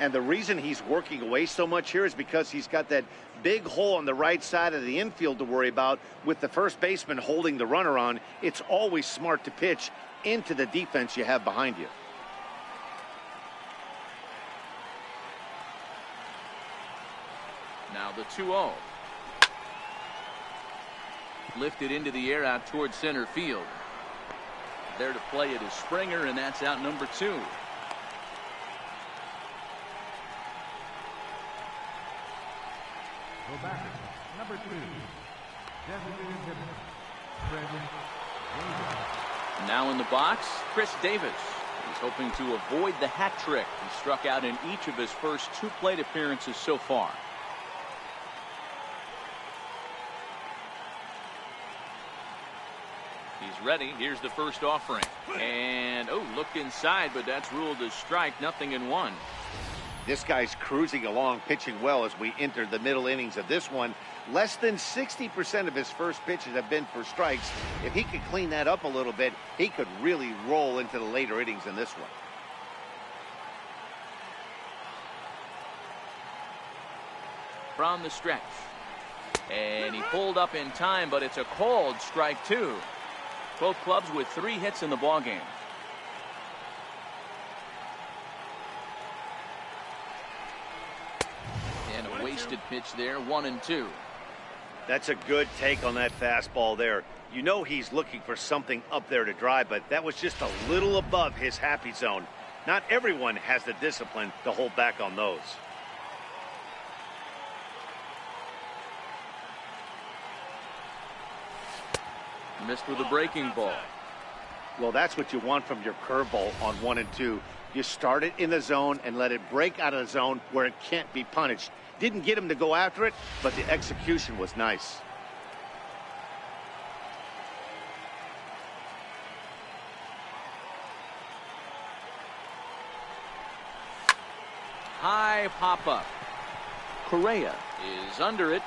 Speaker 2: And the reason he's working away so much here is because he's got that big hole on the right side of the infield to worry about. With the first baseman holding the runner on, it's always smart to pitch into the defense you have behind you.
Speaker 1: Now the 2-0. Lifted into the air out towards center field. There to play it is Springer, and that's out number 2.
Speaker 4: Go back. Number 2, designated hitter, Brendan Davis.
Speaker 1: Now in the box, Chris Davis. He's hoping to avoid the hat trick. He struck out in each of his first 2 plate appearances so far. He's ready. Here's the first offering. And, oh, look inside, but that's ruled a strike. Nothing in 1.
Speaker 2: This guy's cruising along, pitching well as we enter the middle innings of this one. Less than 60% of his first pitches have been for strikes. If he could clean that up a little bit, he could really roll into the later innings in this one.
Speaker 1: From the stretch. And he pulled up in time, but it's a called strike 2. Both clubs with 3 hits in the ballgame. And a wasted pitch there, 1-2.
Speaker 2: That's a good take on that fastball there. You know he's looking for something up there to drive, but that was just a little above his happy zone. Not everyone has the discipline to hold back on those.
Speaker 1: Missed with a breaking ball.
Speaker 2: Well, that's what you want from your curveball on 1 and 2. You start it in the zone and let it break out of the zone where it can't be punished. Didn't get him to go after it, but the execution was nice.
Speaker 1: High pop up. Correa is under it.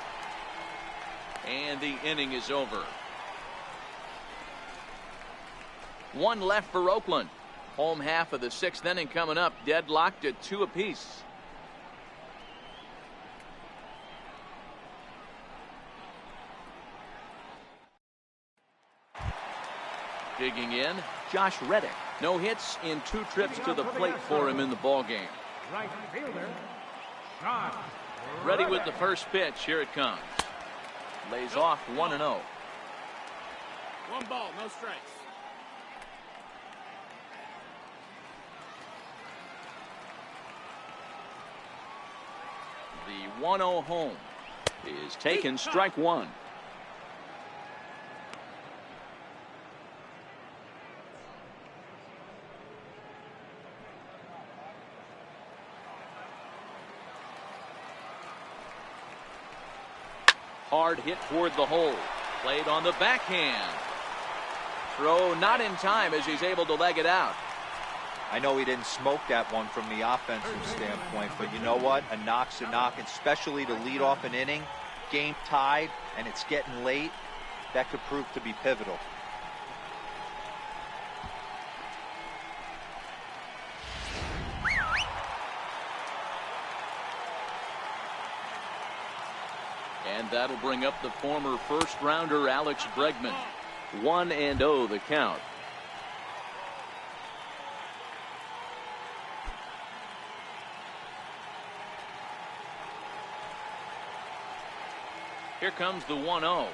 Speaker 1: And the inning is over. 1 left for Oakland. Home half of the 6th inning coming up. Deadlocked at 2 apiece. Digging in, Josh Reddick. No hits in 2 trips to the plate for him in the ballgame.
Speaker 4: Right fielder, Josh
Speaker 1: Ready with the first pitch. Here it comes. Lays off 1-0.
Speaker 5: 1 ball, no strikes.
Speaker 1: The 1-0 home is taken. Strike 1. Hard hit toward the hole. Played on the backhand. Throw not in time as he's able to leg it out.
Speaker 3: I know he didn't smoke that one from the offensive standpoint, but you know what? A knock's a knock, especially to lead off an inning, game tied, and it's getting late. That could prove to be pivotal.
Speaker 1: And that'll bring up the former first-rounder Alex Bregman. 1-0 the count. Here comes the 1-0.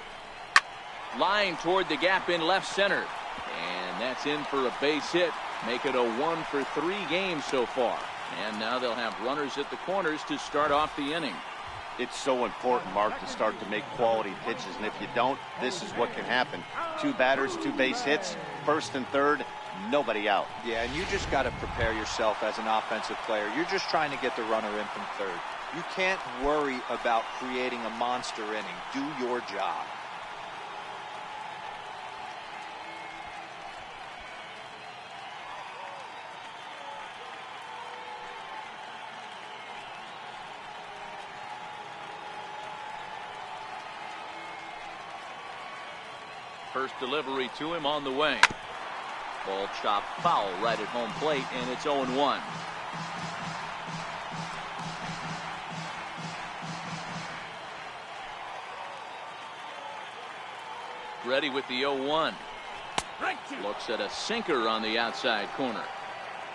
Speaker 1: Line toward the gap in left center. And that's in for a base hit. Make it a 1-for-3 game so far. And now they'll have runners at the corners to start off the inning.
Speaker 2: It's so important, Mark, to start to make quality pitches, and if you don't, this is what can happen. 2 batters, 2 base hits, first and third, nobody out.
Speaker 3: Yeah, and you just got to prepare yourself as an offensive player. You're just trying to get the runner in from third. You can't worry about creating a monster inning. Do your job.
Speaker 1: First delivery to him on the way. Ball chopped foul right at home plate, and it's 0-1. Ready with the 0-1. Looks at a sinker on the outside corner.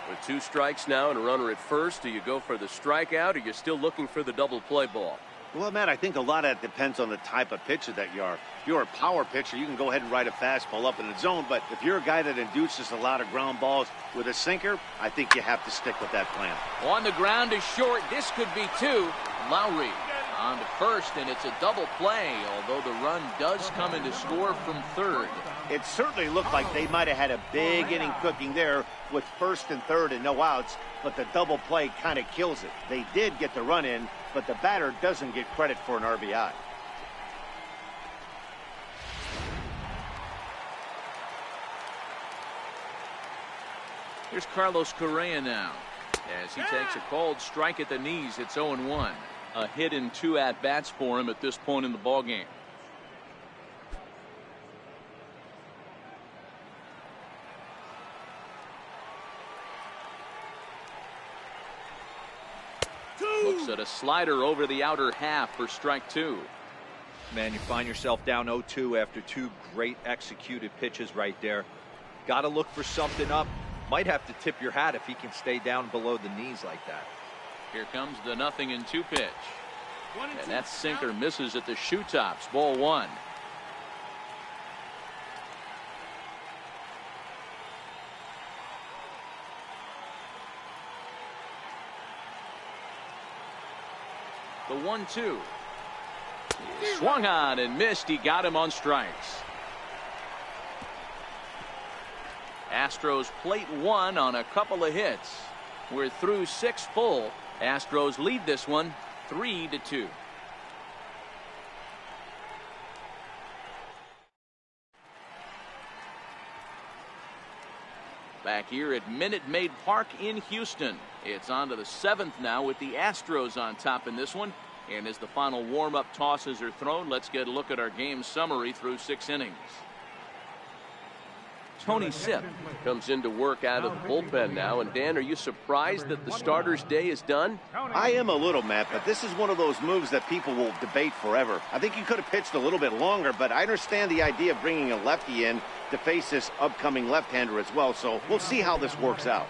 Speaker 6: With 2 strikes now and a runner at first, do you go for the strikeout, or you're still looking for the double play ball?
Speaker 2: Well, Matt, I think a lot of that depends on the type of pitcher that you are. If you're a power pitcher, you can go ahead and ride a fastball up in the zone. But if you're a guy that induces a lot of ground balls with a sinker, I think you have to stick with that plan.
Speaker 1: On the ground is short. This could be 2. Lowry on to first, and it's a double play, although the run does come in to score from third.
Speaker 2: It certainly looked like they might have had a big inning cooking there with first and third and no outs, but the double play kind of kills it. They did get the run in, but the batter doesn't get credit for an RBI.
Speaker 1: Here's Carlos Correa now as he takes a called strike at the knees. It's 0-1. A hit in 2 at-bats for him at this point in the ballgame. Looks at a slider over the outer half for strike 2.
Speaker 3: Man, you find yourself down 0-2 after 2 great executed pitches right there. Got to look for something up. Might have to tip your hat if he can stay down below the knees like that.
Speaker 1: Here comes the 0-2 pitch. And that sinker misses at the shoe tops. Ball 1. The 1-2. Swung on and missed. He got him on strikes. Astros plate 1 on a couple of hits. We're through 6 full. Astros lead this one 3-2. Back here at Minute Maid Park in Houston. It's on to the 7th now with the Astros on top in this one. And as the final warm-up tosses are thrown, let's get a look at our game summary through 6 innings. Tony Sipp
Speaker 6: comes into work out of the bullpen now. And Dan, are you surprised that the starter's day is done?
Speaker 2: I am a little, Matt, but this is one of those moves that people will debate forever. I think he could have pitched a little bit longer, but I understand the idea of bringing a lefty in to face this upcoming left-hander as well. So we'll see how this works out.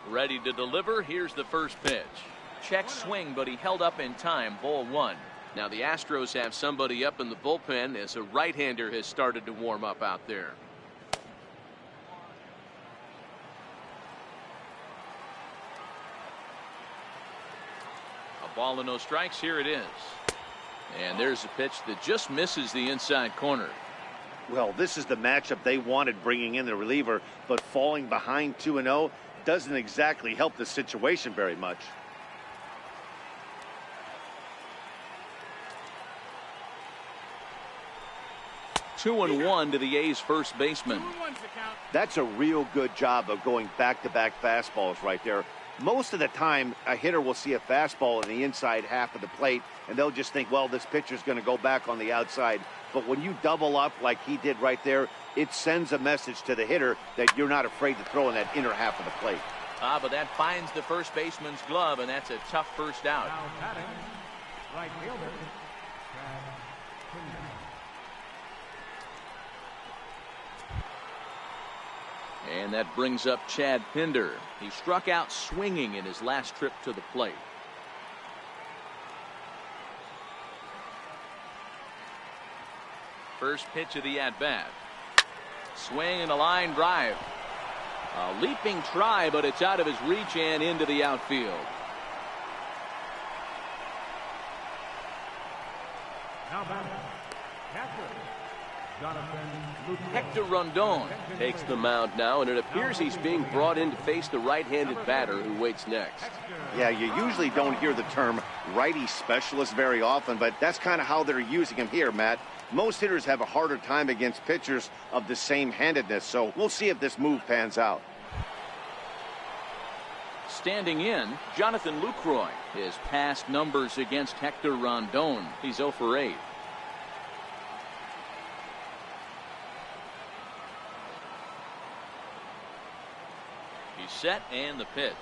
Speaker 1: Ready to deliver. Here's the first pitch. Check swing, but he held up in time. Ball one. Now the Astros have somebody up in the bullpen as a right-hander has started to warm up out there. A ball and no strikes. Here it is. And there's a pitch that just misses the inside corner.
Speaker 2: Well, this is the matchup they wanted, bringing in the reliever, but falling behind 2-0 doesn't exactly help the situation very much.
Speaker 1: Two and one to the A's first baseman.
Speaker 2: That's a real good job of going back-to-back fastballs right there. Most of the time, a hitter will see a fastball in the inside half of the plate, and they'll just think, well, this pitcher's going to go back on the outside. But when you double up like he did right there, it sends a message to the hitter that you're not afraid to throw in that inner half of the plate.
Speaker 1: But that finds the first baseman's glove, and that's a tough first out.
Speaker 4: Now batting, right fielder,
Speaker 1: And that brings up Chad Pinder. He struck out swinging in his last trip to the plate. First pitch of the at-bat. Swing and a line drive. A leaping try, but it's out of his reach and into the outfield.
Speaker 4: now batting, catcher,
Speaker 1: Hector Rondon
Speaker 6: Takes the mound now, and it appears he's being brought in to face the right-handed batter who waits next.
Speaker 2: Yeah, you usually don't hear the term righty specialist very often, but that's kind of how they're using him here, Matt. Most hitters have a harder time against pitchers of the same handedness, so we'll see if this move pans out.
Speaker 1: Standing in, Jonathan Lucroy. His past numbers against Hector Rondon. He's 0 for 8. He's set, and the pitch.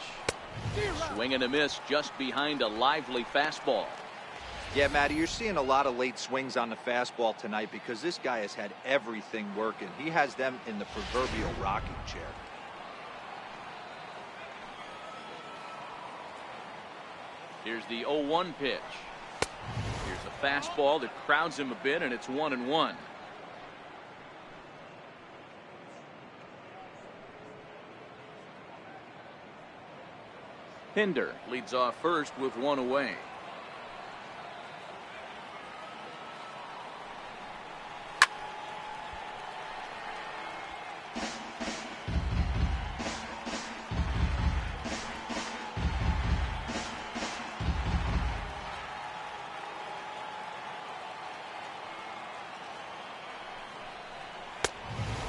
Speaker 1: Swing and a miss just behind a lively fastball.
Speaker 3: Yeah, Matty, you're seeing a lot of late swings on the fastball tonight because this guy has had everything working. He has them in the proverbial rocking chair.
Speaker 1: Here's the 0-1 pitch. Here's a fastball that crowds him a bit, and it's 1-1. Pinder leads off first with 1 away.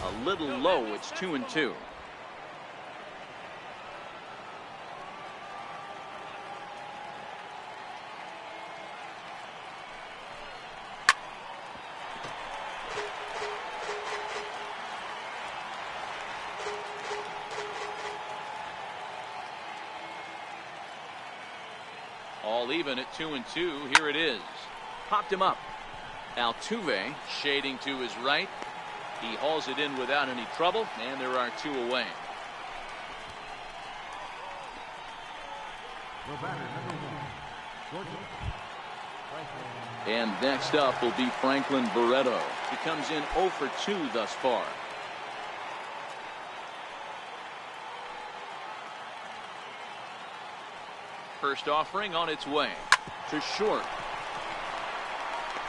Speaker 1: A little low, it's 2-2. All even at 2-2. Here it is. Popped him up. Altuve shading to his right. He hauls it in without any trouble, and there are 2 away. And next up will be Franklin Barreto. He comes in 0 for 2 thus far. First offering on its way to short.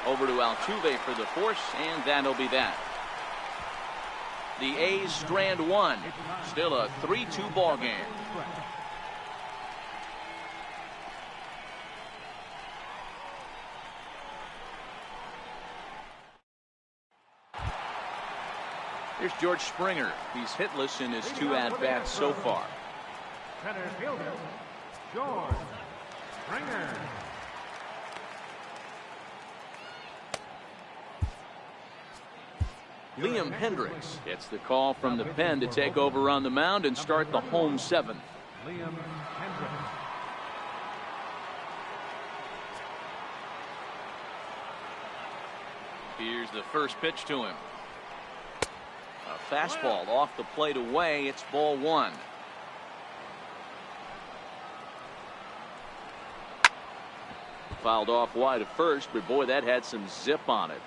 Speaker 1: Over to Altuve for the force, and that'll be that. The A's strand 1. Still a 3-2 ball game. Here's George Springer. He's hitless in his 2 at-bats so far.
Speaker 4: Center fielder, George Springer.
Speaker 1: Liam Hendricks gets the call from the pen to take over on the mound and start the home 7th.
Speaker 4: Liam Hendricks.
Speaker 1: Here's the first pitch to him. A fastball off the plate away. It's ball 1. Fouled off wide at first, but boy, that had some zip on it.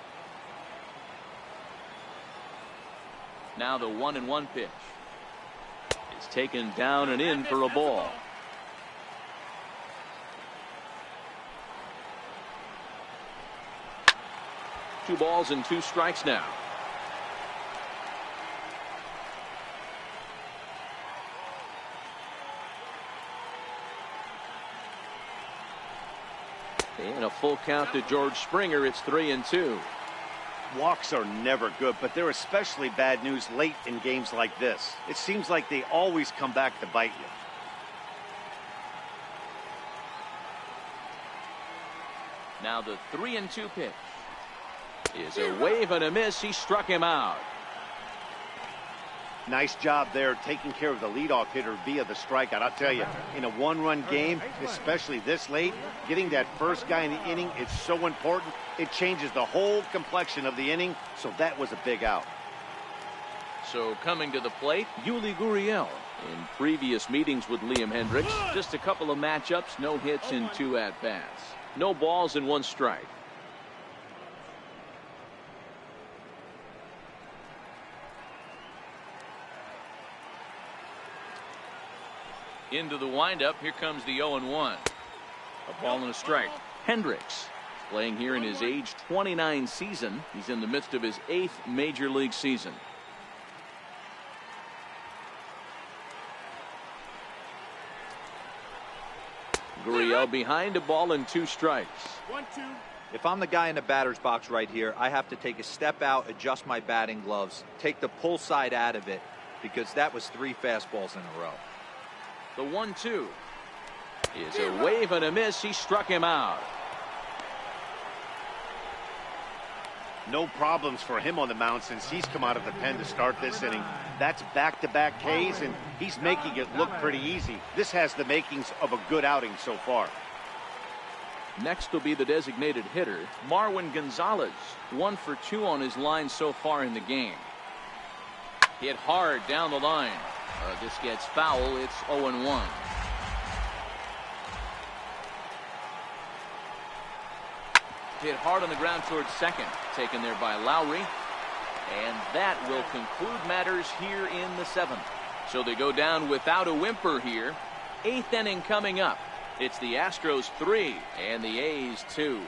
Speaker 1: Now the 1-1 pitch is taken down and in for a ball. Two balls and 2 strikes now. And a full count to George Springer. It's 3-2.
Speaker 2: Walks are never good, but they're especially bad news late in games like this. It seems like they always come back to bite you.
Speaker 1: Now the 3-2 pitch is a wave and a miss. He struck him out.
Speaker 2: Nice job there taking care of the leadoff hitter via the strikeout. I'll tell you, in a 1-run game, especially this late, getting that first guy in the inning is so important. It changes the whole complexion of the inning, so that was a big out.
Speaker 1: So coming to the plate, Yuli Gurriel. In previous meetings with Liam Hendricks, just a couple of matchups, no hits in 2 at-bats. No balls and 1 strike. Into the windup. Here comes the 0-1. A ball and a strike. Hendricks playing here in his age 29 season. He's in the midst of his 8th major league season. Gurriel behind, a ball and 2 strikes.
Speaker 5: 1-2.
Speaker 3: If I'm the guy in the batter's box right here, I have to take a step out, adjust my batting gloves, take the pull side out of it, because that was 3 fastballs in a row.
Speaker 1: The 1-2 is a wave and a miss. He struck him out.
Speaker 2: No problems for him on the mound since he's come out of the pen to start this inning. That's back-to-back Ks, and he's making it look pretty easy. This has the makings of a good outing so far.
Speaker 1: Next will be the designated hitter, Marwin Gonzalez. 1 for 2 on his line so far in the game. Hit hard down the line. This gets foul. It's 0-1. Hit hard on the ground towards second. Taken there by Lowry. And that will conclude matters here in the 7th. So they go down without a whimper here. 8th inning coming up. It's the Astros 3 and the A's 2.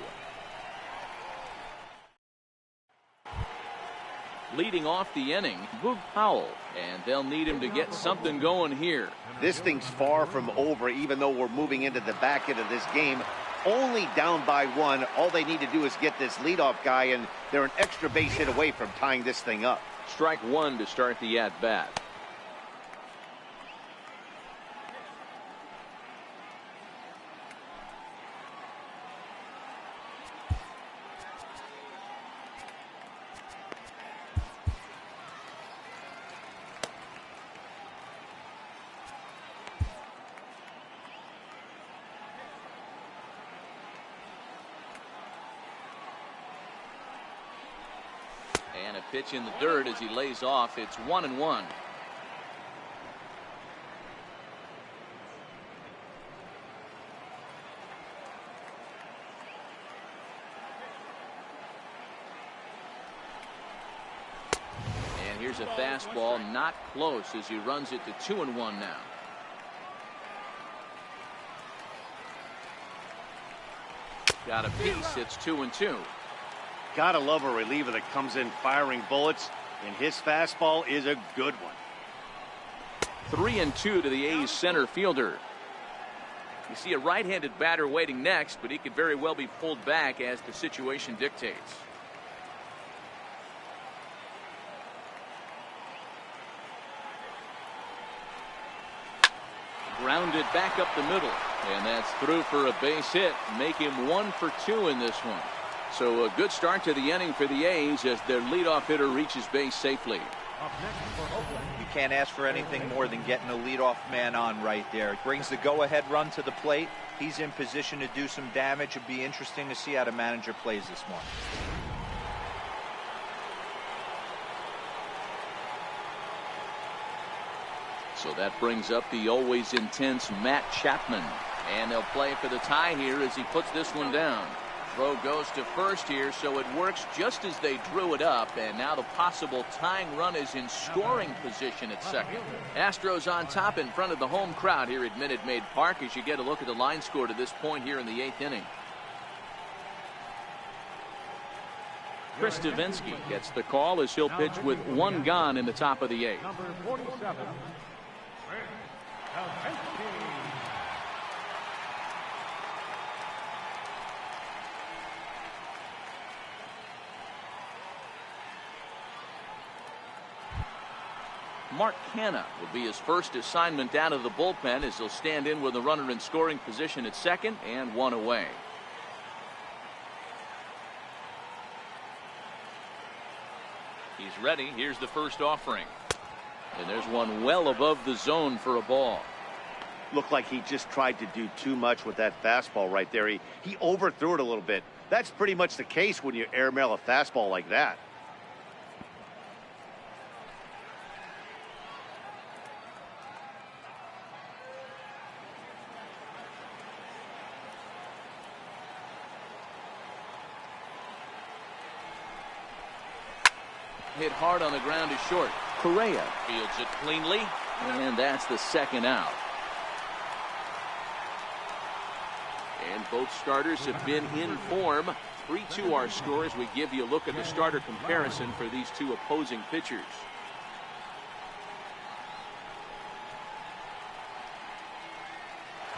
Speaker 1: Leading off the inning, Boog Powell, and they'll need him to get something going here.
Speaker 2: This thing's far from over, even though we're moving into the back end of this game. Only down by 1. All they need to do is get this leadoff guy, and they're an extra base hit away from tying this thing up.
Speaker 1: Strike 1 to start the at-bat. And a pitch in the dirt as he lays off. It's 1-1. And here's a fastball, not close, as he runs it to 2-1 now. Got a piece. It's 2-2.
Speaker 2: Gotta love a reliever that comes in firing bullets, and his fastball is a good one.
Speaker 1: 3-2 to the A's center fielder. You see a right-handed batter waiting next, but he could very well be pulled back as the situation dictates. Grounded back up the middle. And that's through for a base hit. Make him 1 for 2 in this one. So a good start to the inning for the A's as their leadoff hitter reaches base safely.
Speaker 3: You can't ask for anything more than getting a leadoff man on right there. Brings the go-ahead run to the plate. He's in position to do some damage. It'll be interesting to see how the manager plays this one.
Speaker 1: So that brings up the always intense Matt Chapman. And they'll play for the tie here as he puts this one down. Throw goes to first here, so it works just as they drew it up. And now the possible tying run is in scoring position at second. Astros on top in front of the home crowd here at Minute Maid Park as you get a look at the line score to this point here in the 8th inning. Chris Davinsky gets the call as he'll pitch with 1 gone in the top of the 8th.
Speaker 4: Number 47.
Speaker 1: Mark Canna will be his first assignment down to the bullpen as he'll stand in with a runner in scoring position at second and 1 away. He's ready. Here's the first offering. And there's one well above the zone for a ball.
Speaker 2: Looked like he just tried to do too much with that fastball right there. He overthrew it a little bit. That's pretty much the case when you airmail a fastball like that.
Speaker 1: Hit hard on the ground is short. Correa fields it cleanly, and that's the second out. And both starters have been in form. 3-2 our score as we give you a look at the starter comparison for these two opposing pitchers.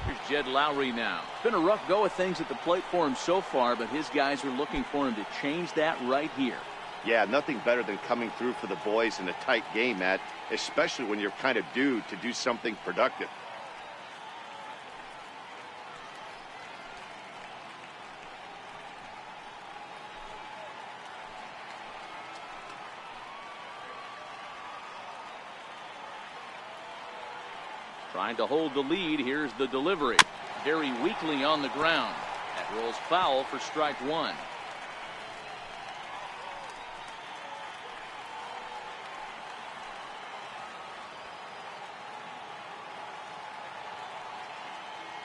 Speaker 1: Here's Jed Lowry now. It's been a rough go of things at the plate for him so far, but his guys are looking for him to change that right here.
Speaker 2: Yeah, nothing better than coming through for the boys in a tight game, Matt, especially when you're kind of due to do something productive.
Speaker 1: Trying to hold the lead. Here's the delivery. Very weakly on the ground. That rolls foul for strike 1.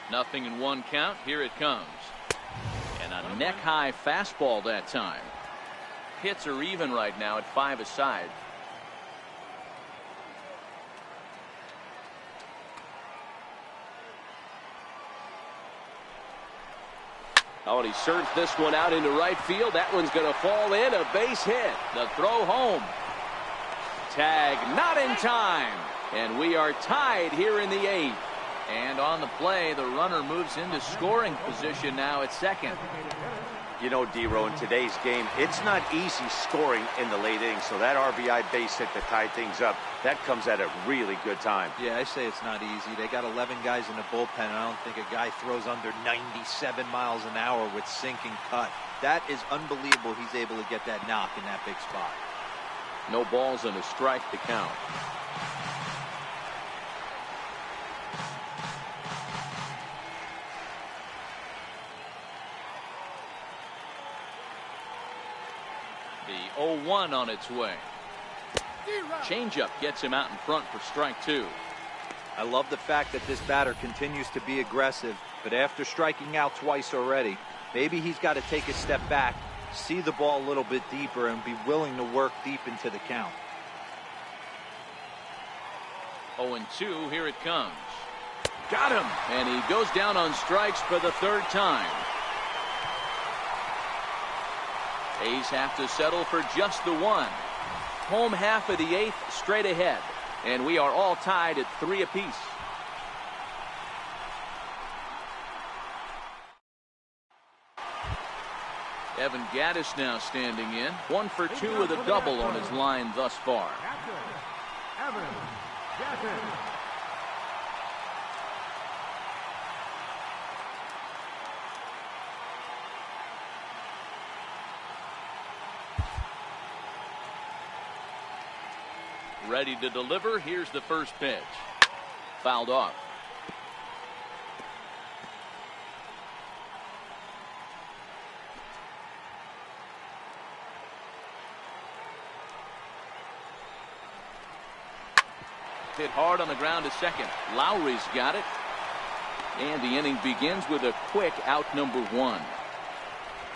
Speaker 1: Nothing in 1 count. Here it comes. And a neck-high fastball that time. Hits are even right now at 5 aside. Oh, and he serves this one out into right field. That one's going to fall in. A base hit. The throw home. Tag not in time. And we are tied here in the 8th. And on the play, the runner moves into scoring position now at second.
Speaker 2: You know, D-Row, in today's game, it's not easy scoring in the late innings, so that RBI base hit to tie things up, that comes at a really good time.
Speaker 3: Yeah, I say it's not easy. They got 11 guys in the bullpen, and I don't think a guy throws under 97 miles an hour with sink and cut. That is unbelievable he's able to get that knock in that big spot.
Speaker 1: No balls and a strike to count. The 0-1 on its way. Changeup gets him out in front for strike 2.
Speaker 3: I love the fact that this batter continues to be aggressive, but after striking out twice already, maybe he's got to take a step back, see the ball a little bit deeper, and be willing to work deep into the count.
Speaker 1: 0-2, here it comes. Got him! And he goes down on strikes for the 3rd time. A's have to settle for just the 1. Home half of the 8th straight ahead. And we are all tied at 3 apiece. Evan Gaddis now standing in. 1 for 2 with a double on his line thus far. Ready to deliver. Here's the first pitch. Fouled off. Hit hard on the ground to second. Lowry's got it. And the inning begins with a quick out number one.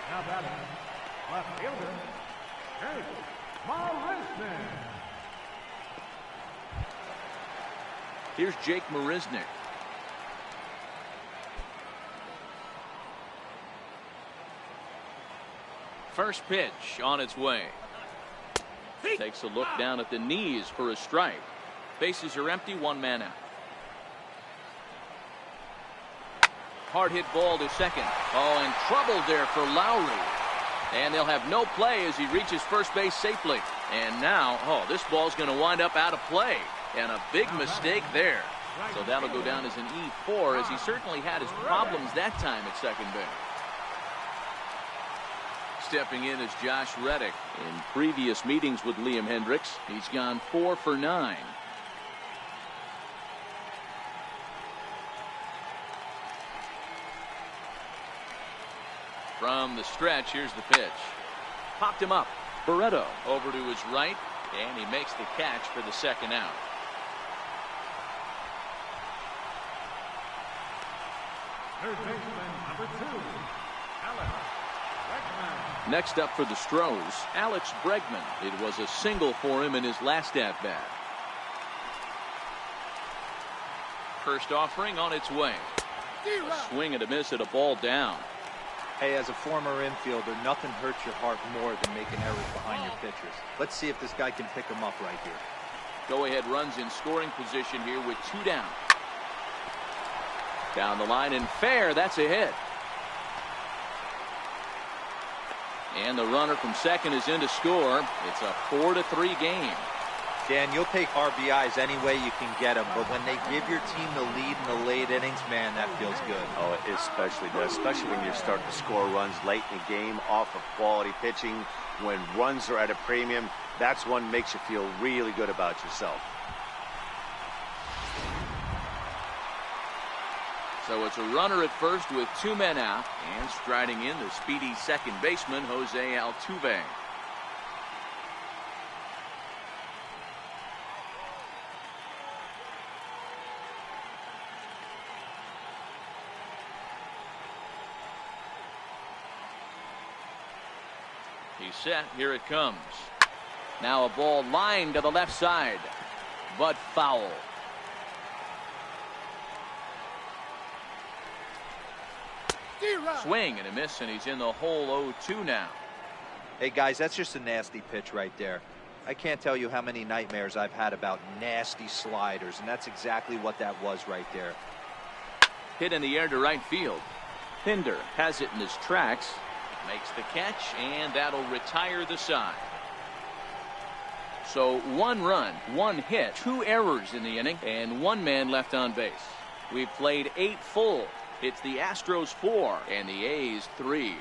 Speaker 4: Now batting, left fielder, Marisnik.
Speaker 1: Here's Jake Marisnik. First pitch on its way. Takes a look down at the knees for a strike. Bases are empty, one man out. Hard hit ball to second. Oh, and trouble there for Lowry. And they'll have no play as he reaches first base safely. And now, oh, this ball's going to wind up out of play. And a big mistake there. So that'll go down as an E4, as he certainly had his problems that time at second base. Stepping in is Josh Reddick. In previous meetings with Liam Hendricks, he's gone 4 for 9. From the stretch, here's the pitch. Popped him up. Barreto over to his right, and he makes the catch for the second out.
Speaker 4: Third baseman, number 2, Alex Bregman.
Speaker 1: Next up for the Stros, Alex Bregman. It was a single for him in his last at-bat. First offering on its way. A swing and a miss at a ball down.
Speaker 3: Hey, as a former infielder, nothing hurts your heart more than making errors behind your pitchers. Let's see if this guy can pick them up right here.
Speaker 1: Go-ahead runs in scoring position here with 2 down. Down the line and fair. That's a hit. And the runner from second is in to score. It's a 4-3 game.
Speaker 3: Dan, you'll take RBIs any way you can get them, but when they give your team the lead in the late innings, man, that feels good.
Speaker 2: Oh, it especially does, especially when you start to score runs late in the game off of quality pitching. When runs are at a premium, that's one makes you feel really good about yourself.
Speaker 1: So it's a runner at first with 2 men out, and striding in the speedy second baseman, Jose Altuve. He's set. Here it comes. Now a ball lined to the left side, but foul. Swing and a miss, and he's in the hole 0-2 now.
Speaker 3: Hey, guys, that's just a nasty pitch right there. I can't tell you how many nightmares I've had about nasty sliders, and that's exactly what that was right there.
Speaker 1: Hit in the air to right field. Pinder has it in his tracks. Makes the catch, and that'll retire the side. So 1 run, 1 hit, 2 errors in the inning, and 1 man left on base. We've played 8 full. It's the Astros 4 and the A's 3.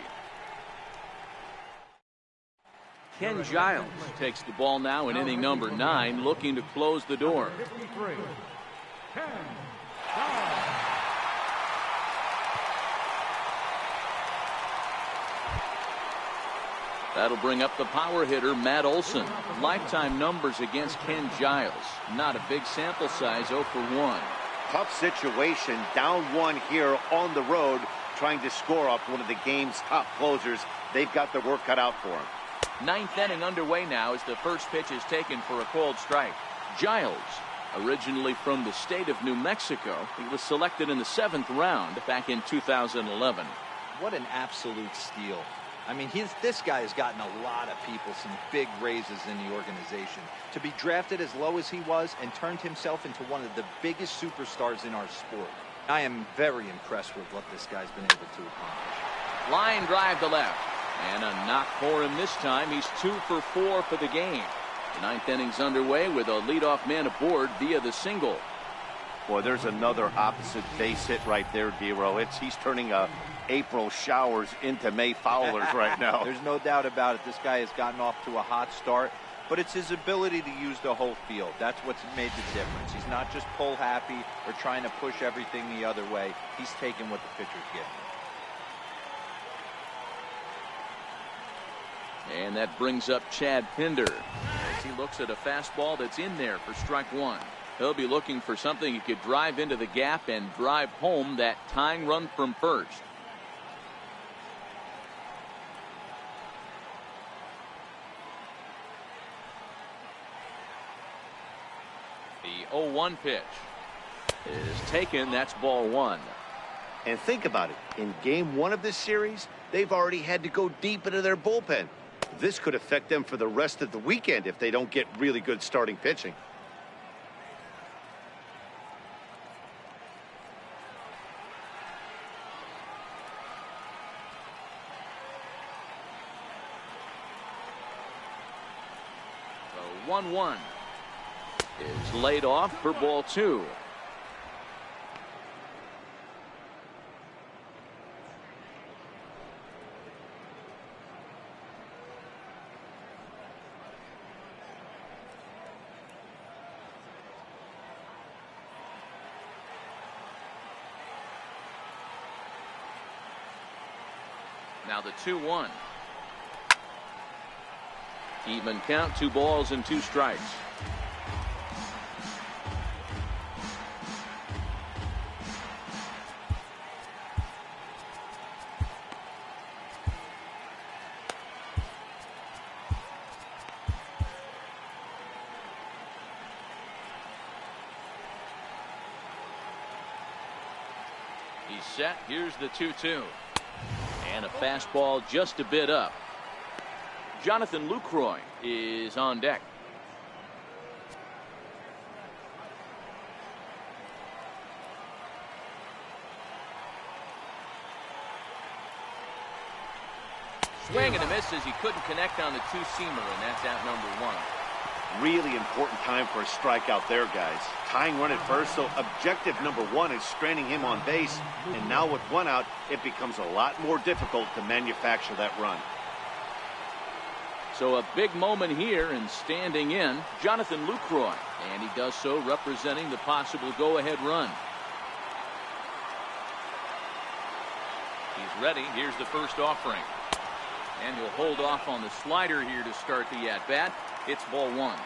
Speaker 1: Ken Giles takes the ball now in inning number 9, looking to close the door.
Speaker 4: 53, Ken Giles.
Speaker 1: That'll bring up the power hitter, Matt Olson. Lifetime numbers against Ken Giles. Not a big sample size, 0 for 1.
Speaker 2: Tough situation, down 1 here on the road, trying to score off one of the game's top closers. They've got their work cut out for him.
Speaker 1: 9th inning underway now as the first pitch is taken for a called strike. Giles, originally from the state of New Mexico, he was selected in the 7th round back in 2011.
Speaker 3: What an absolute steal. I mean, this guy has gotten a lot of people some big raises in the organization. To be drafted as low as he was and turned himself into one of the biggest superstars in our sport. I am very impressed with what this guy's been able to accomplish.
Speaker 1: Line drive to left. And a knock for him this time. He's 2 for 4 for the game. The 9th inning's underway with a leadoff man aboard via the single.
Speaker 2: Boy, there's another opposite base hit right there, D-Row. He's turning April showers into May foulers right now.
Speaker 3: There's no doubt about it. This guy has gotten off to a hot start. but it's his ability to use the whole field. That's what's made the difference. He's not just pull happy or trying to push everything the other way. He's taking what the pitcher's giving him.
Speaker 1: And that brings up Chad Pinder as he looks at a fastball that's in there for strike one. He'll be looking for something he could drive into the gap and drive home that tying run from first. The 0-1 pitch is taken. That's ball one.
Speaker 2: And think about it. In game one of this series, they've already had to go deep into their bullpen. This could affect them for the rest of the weekend if they don't get really good starting pitching.
Speaker 1: The 1-1 is laid off for ball two. Now the 2-1. Even count, 2 balls and 2 strikes. He's set. Here's the 2-2. And a fastball just a bit up. Jonathan Lucroy is on deck. Swing and a miss as he couldn't connect on the two-seamer, and that's out number one.
Speaker 2: Really important time for a strikeout there, guys. Tying run at first, so objective number one is stranding him on base. And now with one out, it becomes a lot more difficult to manufacture that run.
Speaker 1: So a big moment here, and standing in, Jonathan Lucroy. And he does so representing the possible go-ahead run. He's ready. Here's the first offering. And he'll hold off on the slider here to start the at-bat. It's ball one.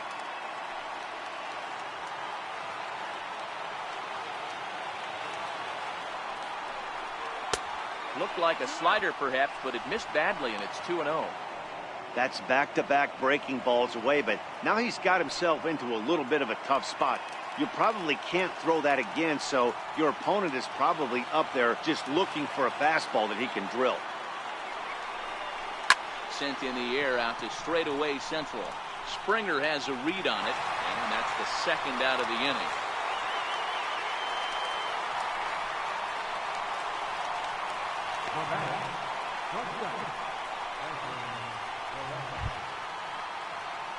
Speaker 1: Looked like a slider perhaps, but it missed badly, and it's 2-0.
Speaker 2: That's back-to-back breaking balls away, but now he's got himself into a little bit of a tough spot. You probably can't throw that again, so your opponent is probably up there just looking for a fastball that he can drill.
Speaker 1: Sent in the air out to straightaway central. Springer has a read on it, and that's the second out of the inning.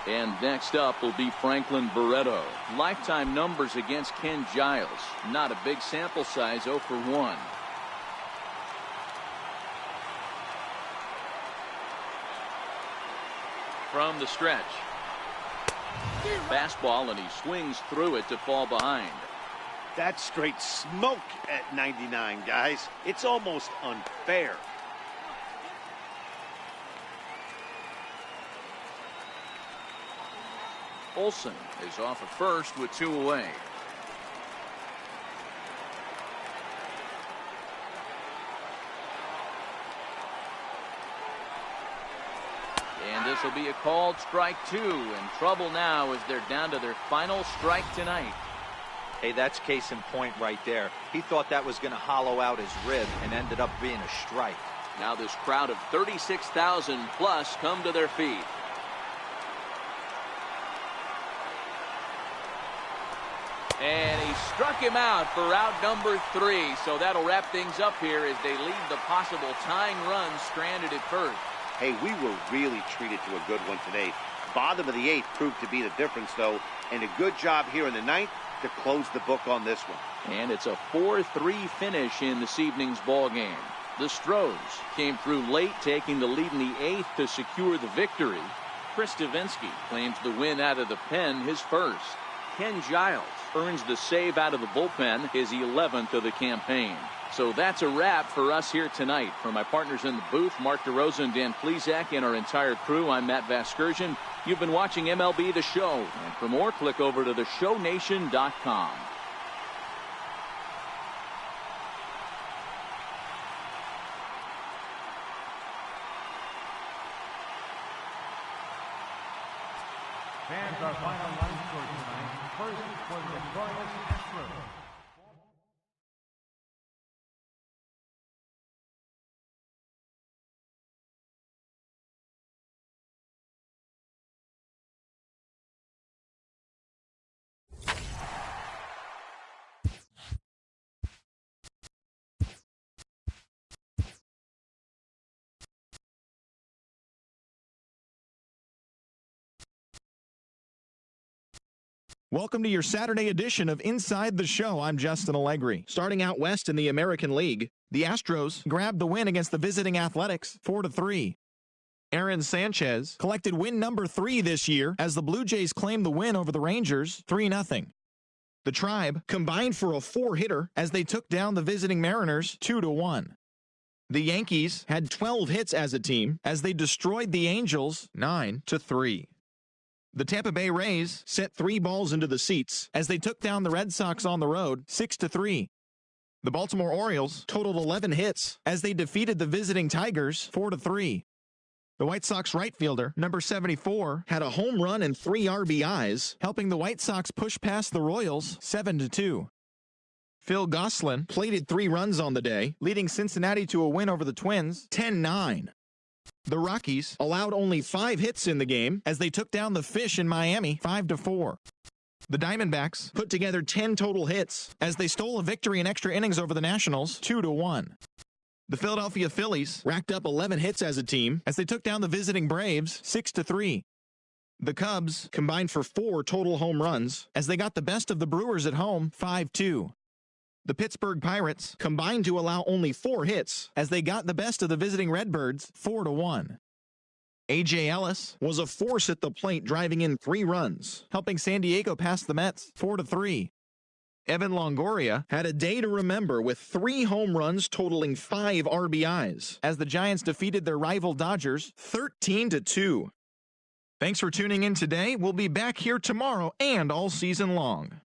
Speaker 1: And next up will be Franklin Barreto. Lifetime numbers against Ken Giles. Not a big sample size, 0 for 1. From the stretch. Fastball, and he swings through it to fall behind.
Speaker 2: That's straight smoke at 99, guys. It's almost unfair.
Speaker 1: Olsen is off at first with 2 away. And this will be a called strike 2. In trouble now as they're down to their final strike tonight.
Speaker 3: Hey, that's case in point right there. He thought that was going to hollow out his rib and ended up being a strike.
Speaker 1: Now this crowd of 36,000 plus come to their feet. And he struck him out for out number 3. So that'll wrap things up here as they leave the possible tying run stranded at first.
Speaker 2: Hey, we were really treated to a good one today. Bottom of the 8th proved to be the difference, though, and a good job here in the 9th to close the book on this one.
Speaker 1: And it's a 4-3 finish in this evening's ball game. The Stros came through late, taking the lead in the 8th to secure the victory. Chris Davinsky claims the win out of the pen, his first. Ken Giles earns the save out of the bullpen, his 11th of the campaign. So that's a wrap for us here tonight. For my partners in the booth, Mark DeRosa and Dan Plezak, and our entire crew, I'm Matt Vasgersian. You've been watching MLB The Show. And for more, click over to theshownation.com.
Speaker 4: Fans, our final line score tonight. First for the victorious Astros.
Speaker 7: Welcome to your Saturday edition of Inside the Show. I'm Justin Allegri. Starting out west in the American League, the Astros grabbed the win against the visiting Athletics 4-3. Aaron Sanchez collected win number 3 this year as the Blue Jays claimed the win over the Rangers 3-0. The Tribe combined for a 4-hitter as they took down the visiting Mariners 2-1. The Yankees had 12 hits as a team as they destroyed the Angels 9-3. The Tampa Bay Rays set 3 balls into the seats as they took down the Red Sox on the road 6-3. The Baltimore Orioles totaled 11 hits as they defeated the visiting Tigers 4-3. The White Sox right fielder, number 74, had a home run and 3 RBIs, helping the White Sox push past the Royals 7-2. Phil Gosselin plated 3 runs on the day, leading Cincinnati to a win over the Twins 10-9. The Rockies allowed only 5 hits in the game as they took down the Fish in Miami 5-4. The Diamondbacks put together 10 total hits as they stole a victory in extra innings over the Nationals 2-1. The Philadelphia Phillies racked up 11 hits as a team as they took down the visiting Braves 6-3. The Cubs combined for 4 total home runs as they got the best of the Brewers at home 5-2. The Pittsburgh Pirates combined to allow only 4 hits as they got the best of the visiting Redbirds 4-1. A.J. Ellis was a force at the plate, driving in 3 runs, helping San Diego pass the Mets 4-3. Evan Longoria had a day to remember with 3 home runs totaling 5 RBIs as the Giants defeated their rival Dodgers 13-2. Thanks for tuning in today. We'll be back here tomorrow and all season long.